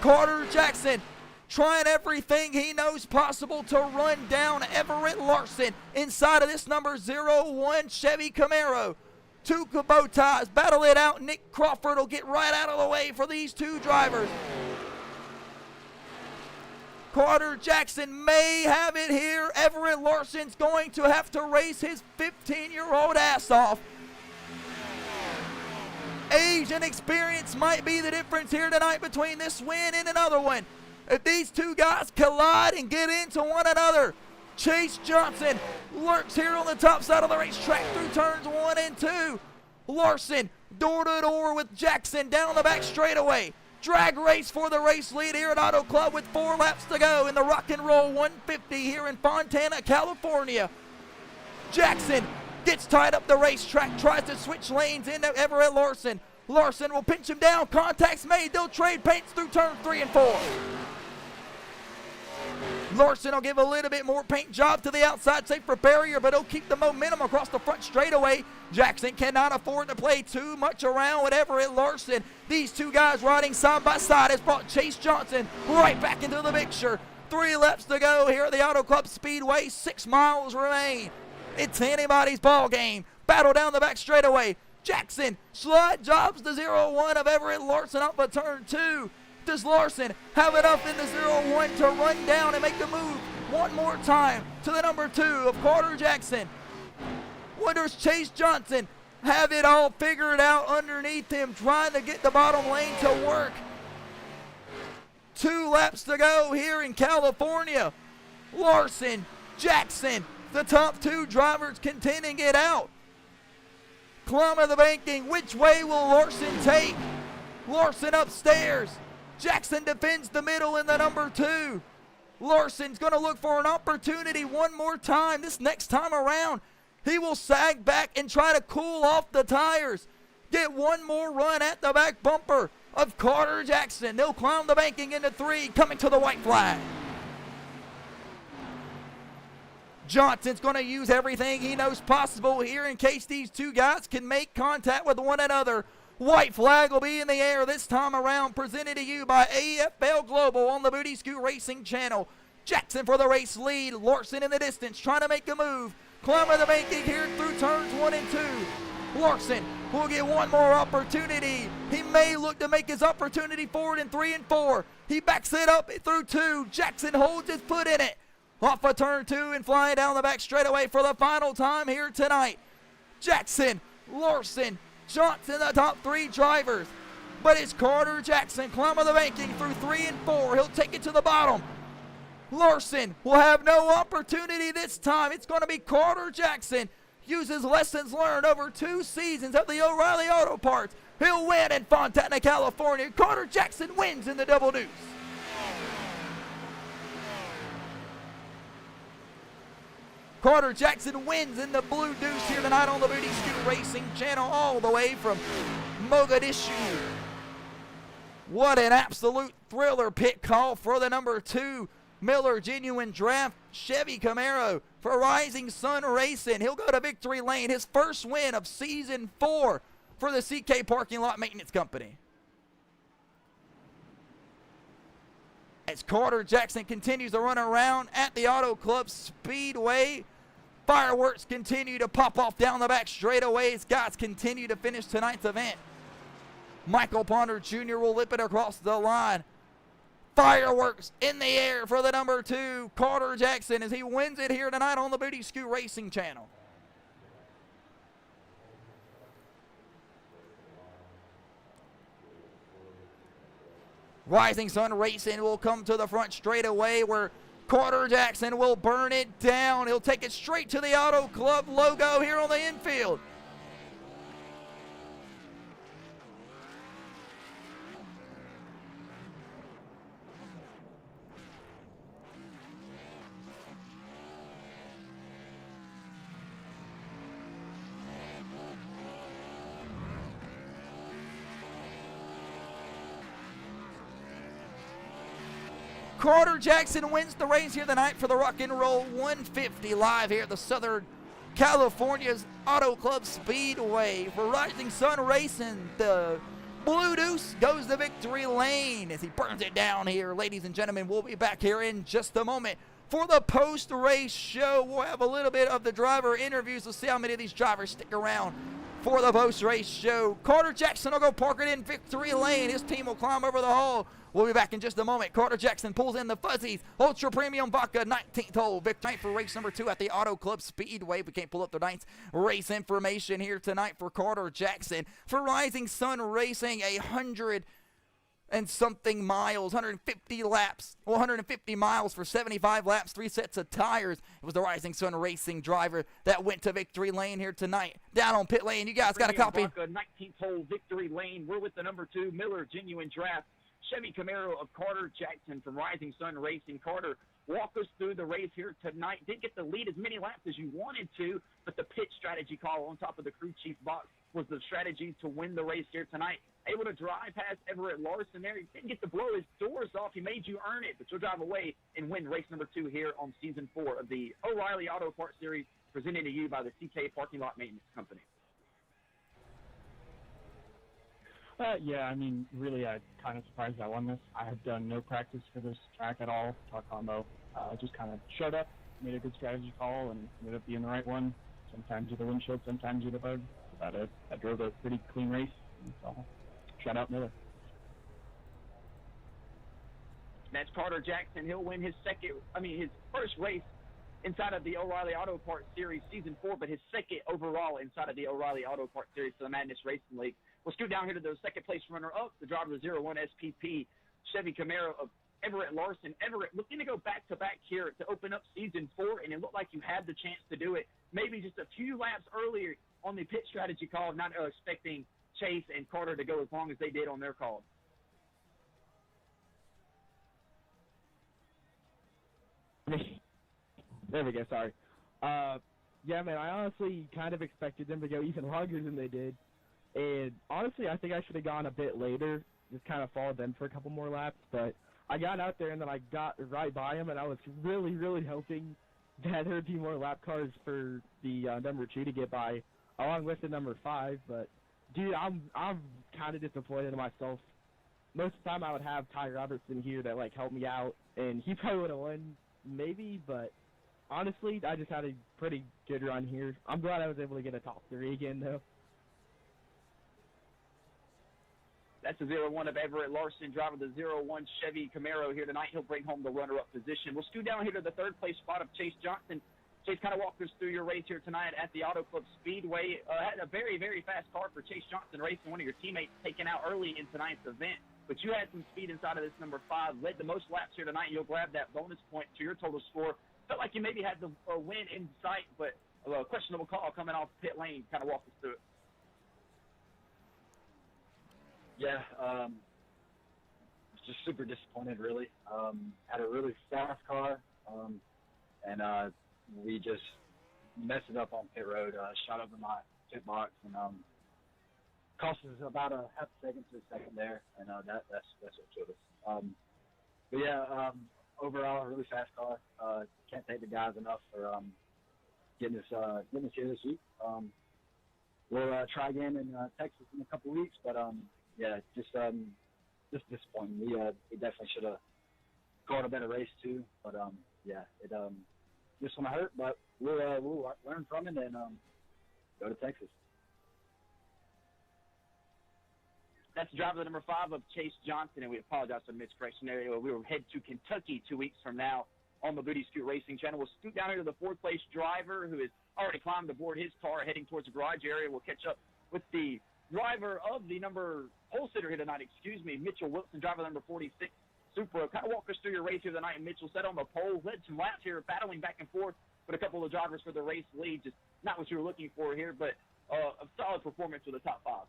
Carter Jackson trying everything he knows possible to run down Everett Larson inside of this number 01 Chevy Camaro. 2 Kubotas battle it out. Nick Crawford will get right out of the way for these 2 drivers. Carter Jackson may have it here. Everett Larson's going to have to race his 15-year-old ass off. Age and experience might be the difference here tonight between this win and another one. If these 2 guys collide and get into one another, Chase Johnson lurks here on the top side of the racetrack through turns 1 and 2. Larson door-to-door with Jackson down the back straightaway. Drag race for the race lead here at Auto Club with 4 laps to go in the Rock and Roll 150 here in Fontana, California. Jackson gets tied up the racetrack, tries to switch lanes into Everett Larson. Larson will pinch him down. Contact's made. They'll trade paints through turn 3 and 4. Larson will give a little bit more paint job to the outside, safe for barrier, but he'll keep the momentum across the front straightaway. Jackson cannot afford to play too much around with Everett Larson. These 2 guys riding side by side has brought Chase Johnson right back into the picture. 3 laps to go here at the Auto Club Speedway. 6 miles remain. It's anybody's ball game. Battle down the back straightaway. Jackson slide jobs the 01 of Everett Larson up a turn 2. Does Larson have enough in the 01 to run down and make the move one more time to the number 2 of Carter Jackson? Does Chase Johnson have it all figured out underneath him, trying to get the bottom lane to work? 2 laps to go here in California. Larson, Jackson, the top 2 drivers contending it out. Climb of the banking, which way will Larson take? Larson upstairs. Jackson defends the middle in the number 2. Larson's going to look for an opportunity one more time. This next time around, he will sag back and try to cool off the tires. get one more run at the back bumper of Carter Jackson. They'll climb the banking into 3, coming to the white flag. Johnson's going to use everything he knows possible here in case these two guys can make contact with one another. White flag will be in the air this time around, presented to you by AFL Global on the Booty Scoot Racing channel. Jackson for the race lead. Larson in the distance, trying to make a move. Climbing the banking here through turns 1 and 2. Larson will get one more opportunity. He may look to make his opportunity forward in 3 and 4. He backs it up through 2. Jackson holds his foot in it. Off of turn 2 and flying down the back straightaway for the final time here tonight. Jackson, Larson, Johnson, the top 3 drivers. But it's Carter Jackson climbing the banking through 3 and 4. He'll take it to the bottom. Larson will have no opportunity this time. It's going to be Carter Jackson. Uses lessons learned over 2 seasons at the O'Reilly Auto Parts. He'll win in Fontana, California. Carter Jackson wins in the double deuce. Carter Jackson wins in the blue deuce here tonight on the Booty Scoot Racing channel, all the way from Mogadishu. What an absolute thriller pit call for the number 2 Miller Genuine Draft Chevy Camaro for Rising Sun Racing. He'll go to victory lane, his first win of season 4 for the CK Parking Lot Maintenance Company. As Carter Jackson continues to run around at the Auto Club Speedway, fireworks continue to pop off down the back straightaways. Guys continue to finish tonight's event. Michael Ponder Jr. will lip it across the line. Fireworks in the air for the number 2, Carter Jackson, as he wins it here tonight on the Booty Scoot Racing channel. Rising Sun Racing will come to the front straightaway where Carter Jackson will burn it down. He'll take it straight to the Auto Club logo here on the infield. Carter Jackson wins the race here tonight for the Rock and Roll 150 live here at the Southern California's Auto Club Speedway. For Rising Sun Racing, the blue deuce goes to victory lane as he burns it down here. Ladies and gentlemen, we'll be back here in just a moment for the post-race show. We'll have a little bit of the driver interviews. We'll see how many of these drivers stick around for the post-race show. Carter Jackson will go park it in victory lane. His team will climb over the hole. We'll be back in just a moment. Carter Jackson pulls in the Fuzzies Ultra Premium Vodka 19th hole. Victory for race number 2 at the Auto Club Speedway. We can't pull up the night's race information here tonight for Carter Jackson. For Rising Sun Racing, 100 and something miles, 150 laps, 150 miles for 75 laps, 3 sets of tires. It was the Rising Sun Racing driver that went to victory lane here tonight. Down on pit lane, you guys got a copy. Vodka 19th hole victory lane. We're with the number 2 Miller Genuine Draft Chevy Camaro of Carter Jackson from Rising Sun Racing. Carter, walk us through the race here tonight. Didn't get to lead as many laps as you wanted to, but the pit strategy call on top of the crew chief box was the strategy to win the race here tonight. Able to drive past Everett Larson there. He didn't get to blow his doors off. He made you earn it, but you'll drive away and win race number 2 here on season 4 of the O'Reilly Auto Parts Series, presented to you by the CK Parking Lot Maintenance Company. Yeah, I mean, really, I'm kind of surprised I won this. I have done no practice for this track at all, talk combo. Just kind of showed up, made a good strategy call, and ended up being the right one. Sometimes with a windshield, sometimes with a bug. About it. I drove a pretty clean race, so shout out Miller. That's Carter Jackson. He'll win his first race inside of the O'Reilly Auto Parts Series Season 4, but his second overall inside of the O'Reilly Auto Parts Series for the Madness Racing League. We'll scoot down here to the second place runner-up, the driver of the 01 SPP Chevy Camaro of Everett Larson. Everett looking to go back-to-back here to open up Season 4, and it looked like you had the chance to do it maybe just a few laps earlier on the pit strategy call, not expecting Chase and Carter to go as long as they did on their call. There we go, sorry. Yeah, man, I honestly kind of expected them to go even longer than they did. And honestly, I think I should have gone a bit later, just kind of followed them for a couple more laps. But I got out there, and then I got right by him, and I was really, really hoping that there would be more lap cars for the number 2 to get by, along with the number 5. But dude, I'm kind of disappointed in myself. Most of the time, I would have Ty Robertson here that like help me out, and he probably would have won, maybe. But honestly, I just had a pretty good run here. I'm glad I was able to get a top 3 again, though. That's the 0-1 of Everett Larson, driving the 0-1 Chevy Camaro here tonight. He'll bring home the runner-up position. We'll scoot down here to the third-place spot of Chase Johnson. Chase, kind of walk us through your race here tonight at the Auto Club Speedway. Had a very, very fast car for Chase Johnson racing, one of your teammates taken out early in tonight's event. But you had some speed inside of this number 5, led the most laps here tonight. You'll grab that bonus point to your total score. Felt like you maybe had the win in sight, but a questionable call coming off pit lane. Kind of walk us through it. Yeah, just super disappointed, really. Had a really fast car, and we just messed it up on pit road. Shot over my pit box, and cost us about a half a second to a second there, and that's what killed us. But yeah, overall, a really fast car. Can't thank the guys enough for getting us here this week. We'll try again in Texas in a couple of weeks, but yeah, just disappointing. We definitely should have caught a better race too, but yeah, it this one hurt, but we'll learn from it and go to Texas. That's driver number 5 of Chase Johnson, and we apologize for the miscorrection there. We will head to Kentucky 2 weeks from now on the Booty Scoot Racing Channel. We'll scoot down here to the 4th-place driver who has already climbed aboard his car, heading towards the garage area. We'll catch up with the driver of the pole sitter here tonight, Mitchell Wilson, driver number 46, Supra. Kind of walk us through your race here tonight. And Mitchell set on the pole, led some laps here, battling back and forth with a couple of drivers for the race lead. Just not what you were looking for here, but a solid performance for the top 5.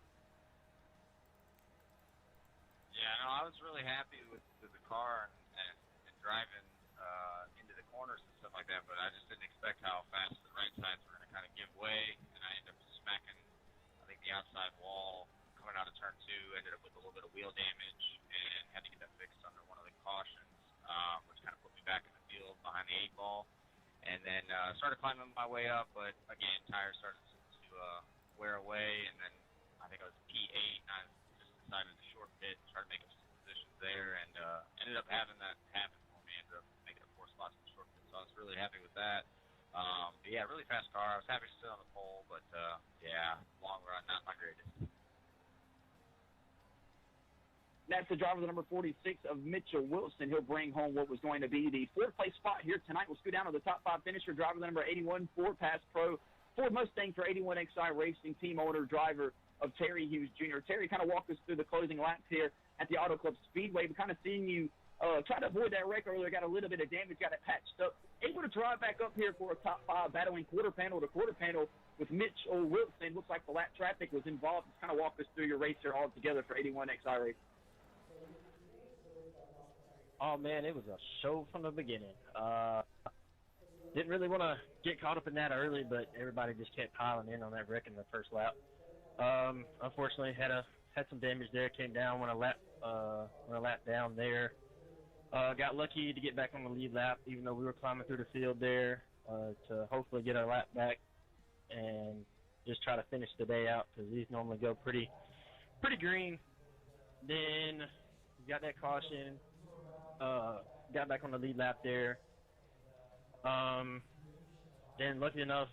Yeah, no, I was really happy with the car and driving into the corners and stuff like that, but I just didn't expect how fast the right sides were going to kind of give way, and I ended up smacking, I think, the outside wall coming out of turn 2, ended up with a little bit of wheel damage, and had to get that fixed under one of the cautions, which kind of put me back in the field behind the 8 ball, and then started climbing my way up, but again, tires started to wear away, and then I think I was P8, and I just decided to short pit, try to make up some positions there, and ended up having that happen for me. Ended up making up 4 spots in the short pit, so I was really happy with that. But yeah, really fast car. I was happy to sit on the pole, but yeah, long run, not my greatest. That's the driver, the number 46 of Mitchell Wilson. He'll bring home what was going to be the 4th-place spot here tonight. We'll scoot down to the top 5 finisher, driver, the number 81, Ford Pass Pro, Ford Mustang for 81XI Racing, team owner, driver of Terry Hughes Jr. Terry, kind of walk us through the closing laps here at the Auto Club Speedway. We're kind of seeing you try to avoid that wreck earlier, got a little bit of damage, got it patched up. Able to drive back up here for a top 5, battling quarter panel to quarter panel with Mitchell Wilson. Looks like the lap traffic was involved. Just kind of walk us through your race here all together for 81XI Racing. Oh, man, it was a show from the beginning. Didn't really want to get caught up in that early, but everybody just kept piling in on that wreck in the first lap. Unfortunately, had some damage there. Came down when I lapped down there. Got lucky to get back on the lead lap, even though we were climbing through the field there to hopefully get our lap back and just try to finish the day out because these normally go pretty green. Then got that caution. Got back on the lead lap there. Then, lucky enough,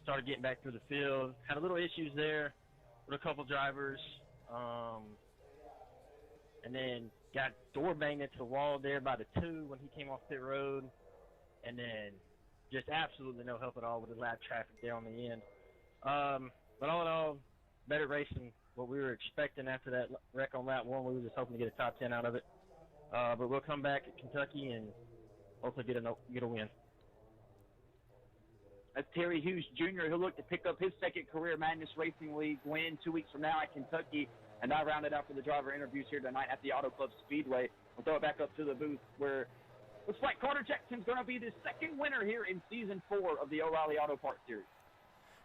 started getting back through the field. Had a little issues there with a couple drivers. And then got door banged into the wall there by the 2 when he came off pit road. And then just absolutely no help at all with the lap traffic there on the end. But all in all, better race than what we were expecting after that wreck on lap 1. We were just hoping to get a top 10 out of it. But we'll come back at Kentucky and hopefully get a win. That's Terry Hughes Jr. He'll look to pick up his 2nd career Madness Racing League win 2 weeks from now at Kentucky. And I rounded out for the driver interviews here tonight at the Auto Club Speedway. We'll throw it back up to the booth where looks like Carter Jackson's going to be the 2nd winner here in Season 4 of the O'Reilly Auto Parts Series.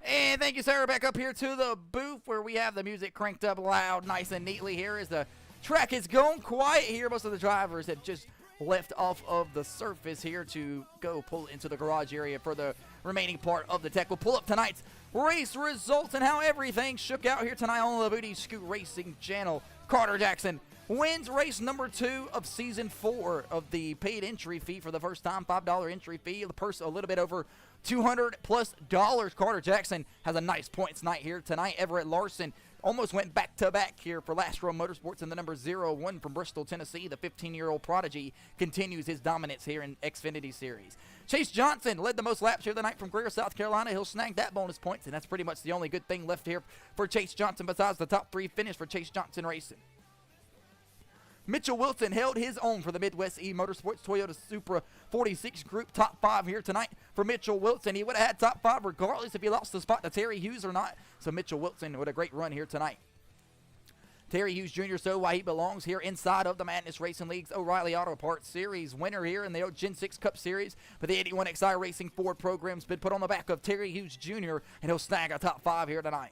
And thank you, sir. Back up here to the booth where we have the music cranked up loud, nice and neatly here as the track is going quiet here. Most of the drivers have just left off of the surface here to go pull into the garage area for the remaining part of the tech. We'll pull up tonight's race results and how everything shook out here tonight on the Booty Scoot Racing channel. Carter Jackson wins race number 2 of season 4 of the paid entry fee for the first time. $5 entry fee. The purse a little bit over $200+. Carter Jackson has a nice points night here tonight. Everett Larson almost went back-to-back here for Last Row Motorsports in the number 01 from Bristol, Tennessee. The 15-year-old prodigy continues his dominance here in Xfinity Series. Chase Johnson led the most laps here tonight from Greer, South Carolina. He'll snag that bonus points, and that's pretty much the only good thing left here for Chase Johnson besides the top 3 finish for Chase Johnson Racing. Mitchell Wilson held his own for the Midwest E Motorsports Toyota Supra 46 Group top 5 here tonight for Mitchell Wilson. He would have had top 5 regardless if he lost the spot to Terry Hughes or not. So Mitchell Wilson with a great run here tonight. Terry Hughes Jr. so why he belongs here inside of the Madness Racing League's O'Reilly Auto Parts Series. Winner here in the Gen 6 Cup Series. But the 81XI Racing Ford program's been put on the back of Terry Hughes Jr. and he'll snag a top 5 here tonight.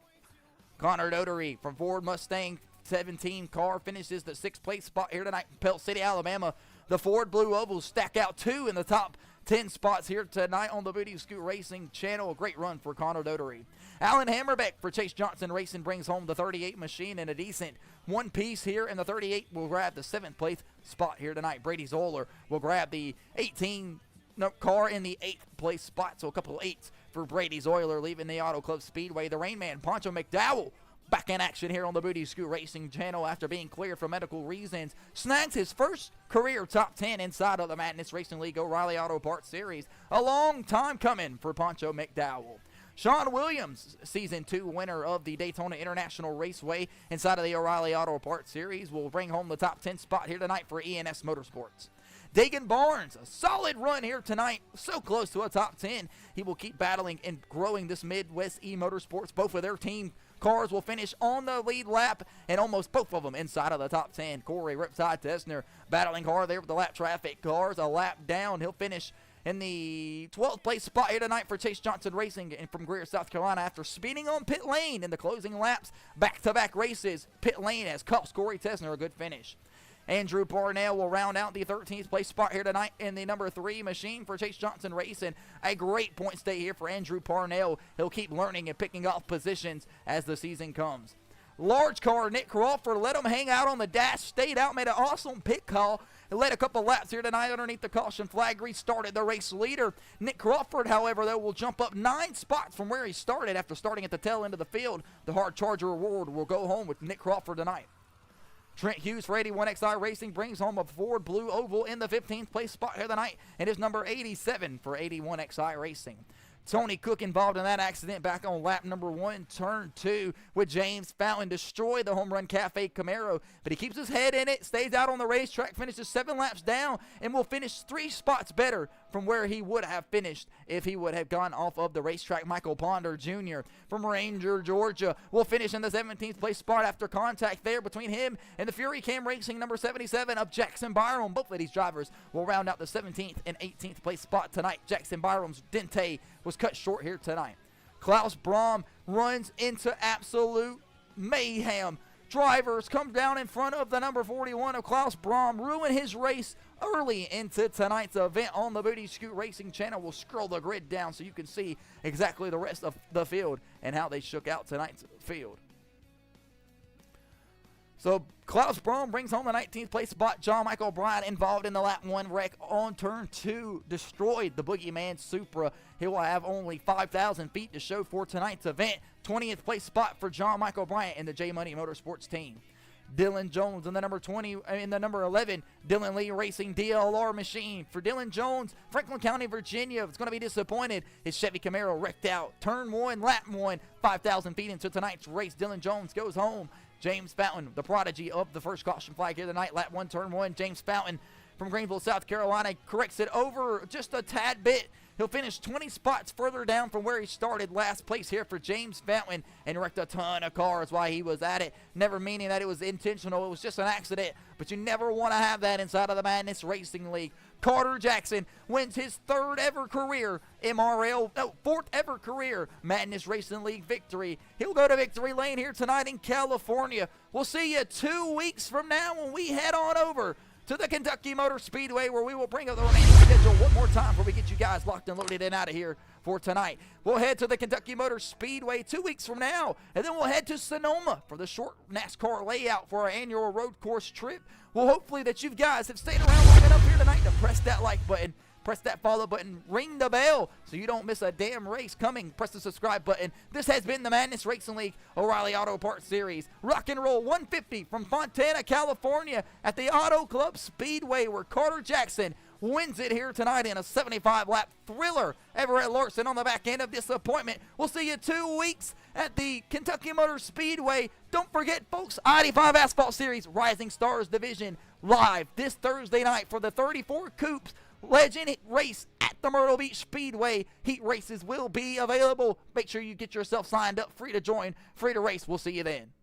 Connor Dotery from Ford Mustang 17 car finishes the 6th place spot here tonight in Pelt City, Alabama. The Ford Blue Ovals stack out 2 in the top 10 spots here tonight on the Booty Scoot Racing channel. A great run for Connor Dotery. Alan Hammerbeck for Chase Johnson Racing brings home the 38 machine and a decent one piece here, and the 38 will grab the 7th place spot here tonight. Brady Zoller will grab the 18 car in the 8th place spot, so a couple of 8s for Brady Zoller leaving the Auto Club Speedway. The Rain Man, Poncho McDowell, back in action here on the Booty Scoot Racing channel after being cleared for medical reasons. Snags his first career top 10 inside of the Madness Racing League O'Reilly Auto Parts Series. A long time coming for Poncho McDowell. Sean Williams, Season 2 winner of the Daytona International Raceway inside of the O'Reilly Auto Parts Series, will bring home the top 10 spot here tonight for ENS Motorsports. Dagan Barnes, a solid run here tonight, so close to a top 10. He will keep battling and growing this Midwest E Motorsports. Both of their team cars will finish on the lead lap, and almost both of them inside of the top 10. Corey Riptide Tessner battling hard there with the lap traffic cars. A lap down, he'll finish in the 12th place spot here tonight for Chase Johnson Racing and from Greer, South Carolina after speeding on pit lane in the closing laps. Back-to-back races, pit lane has cost Corey Tessner a good finish. Andrew Parnell will round out the 13th place spot here tonight in the number 3 machine for Chase Johnson Racing. A great point stay here for Andrew Parnell. He'll keep learning and picking up positions as the season comes. Large car Nick Crawford let him hang out on the dash, stayed out, made an awesome pit call, and led a couple laps here tonight underneath the caution flag. Restarted the race leader. Nick Crawford, however, though, will jump up 9 spots from where he started after starting at the tail end of the field. The Hard Charger Award will go home with Nick Crawford tonight. Trent Hughes for 81XI Racing brings home a Ford Blue Oval in the 15th place spot here tonight, and is number 87 for 81XI Racing. Tony Cook involved in that accident back on lap number 1, turn 2, with James Fountain destroy the Home Run Cafe Camaro, but he keeps his head in it, stays out on the racetrack, finishes 7 laps down, and will finish 3 spots better from where he would have finished if he would have gone off of the racetrack. Michael Ponder Jr. from Ranger, Georgia, will finish in the 17th place spot after contact there between him and the Fury Cam Racing number 77 of Jackson Byram. Both of these drivers will round out the 17th and 18th place spot tonight. Jackson Byram's Dente was cut short here tonight. Klaus Brahm runs into absolute mayhem. Drivers come down in front of the number 41 of Klaus Brahm, ruin his race early into tonight's event on the Booty Scoot Racing channel. We'll scroll the grid down so you can see exactly the rest of the field and how they shook out tonight's field. So Klaus Brahm brings home the 19th place spot. John Michael Bryant involved in the lap 1 wreck on turn 2. Destroyed the Boogeyman Supra. He will have only 5,000 feet to show for tonight's event. 20th place spot for John Michael Bryant and the J Money Motorsports team. Dylan Jones in the number 11, Dylan Lee Racing DLR machine. For Dylan Jones, Franklin County, Virginia, it's going to be disappointed. His Chevy Camaro wrecked out. Turn 1, lap 1, 5,000 feet into tonight's race. Dylan Jones goes home. James Fountain, the prodigy of the first caution flag here tonight, lap 1, turn 1. James Fountain from Greenville, South Carolina, corrects it over just a tad bit. He'll finish 20 spots further down from where he started. Last place here for James Fountain, and wrecked a ton of cars while he was at it. Never meaning that it was intentional. It was just an accident, but you never want to have that inside of the Madness Racing League. Carter Jackson wins his fourth ever career Madness Racing League victory. He'll go to victory lane here tonight in California. We'll see you 2 weeks from now when we head on over to the Kentucky Motor Speedway, where we will bring up the remaining schedule one more time before we get you guys locked and loaded and out of here for tonight. We'll head to the Kentucky Motor Speedway 2 weeks from now, and then we'll head to Sonoma for the short NASCAR layout for our annual road course trip. Well, hopefully that you guys have stayed around long enough here tonight to press that like button, press that follow button, ring the bell so you don't miss a damn race coming. Press the subscribe button. This has been the Madness Racing League O'Reilly Auto Parts Series. Rock and Roll 150 from Fontana, California at the Auto Club Speedway, where Carter Jackson wins it here tonight in a 75-lap thriller. Everett Larson on the back end of this appointment. We'll see you 2 weeks at the Kentucky Motor Speedway. Don't forget, folks, ID5 Asphalt Series Rising Stars Division live this Thursday night for the 34 Coupes Legend race at the Myrtle Beach Speedway. Heat races will be available. Make sure you get yourself signed up. Free to join, free to race. We'll see you then.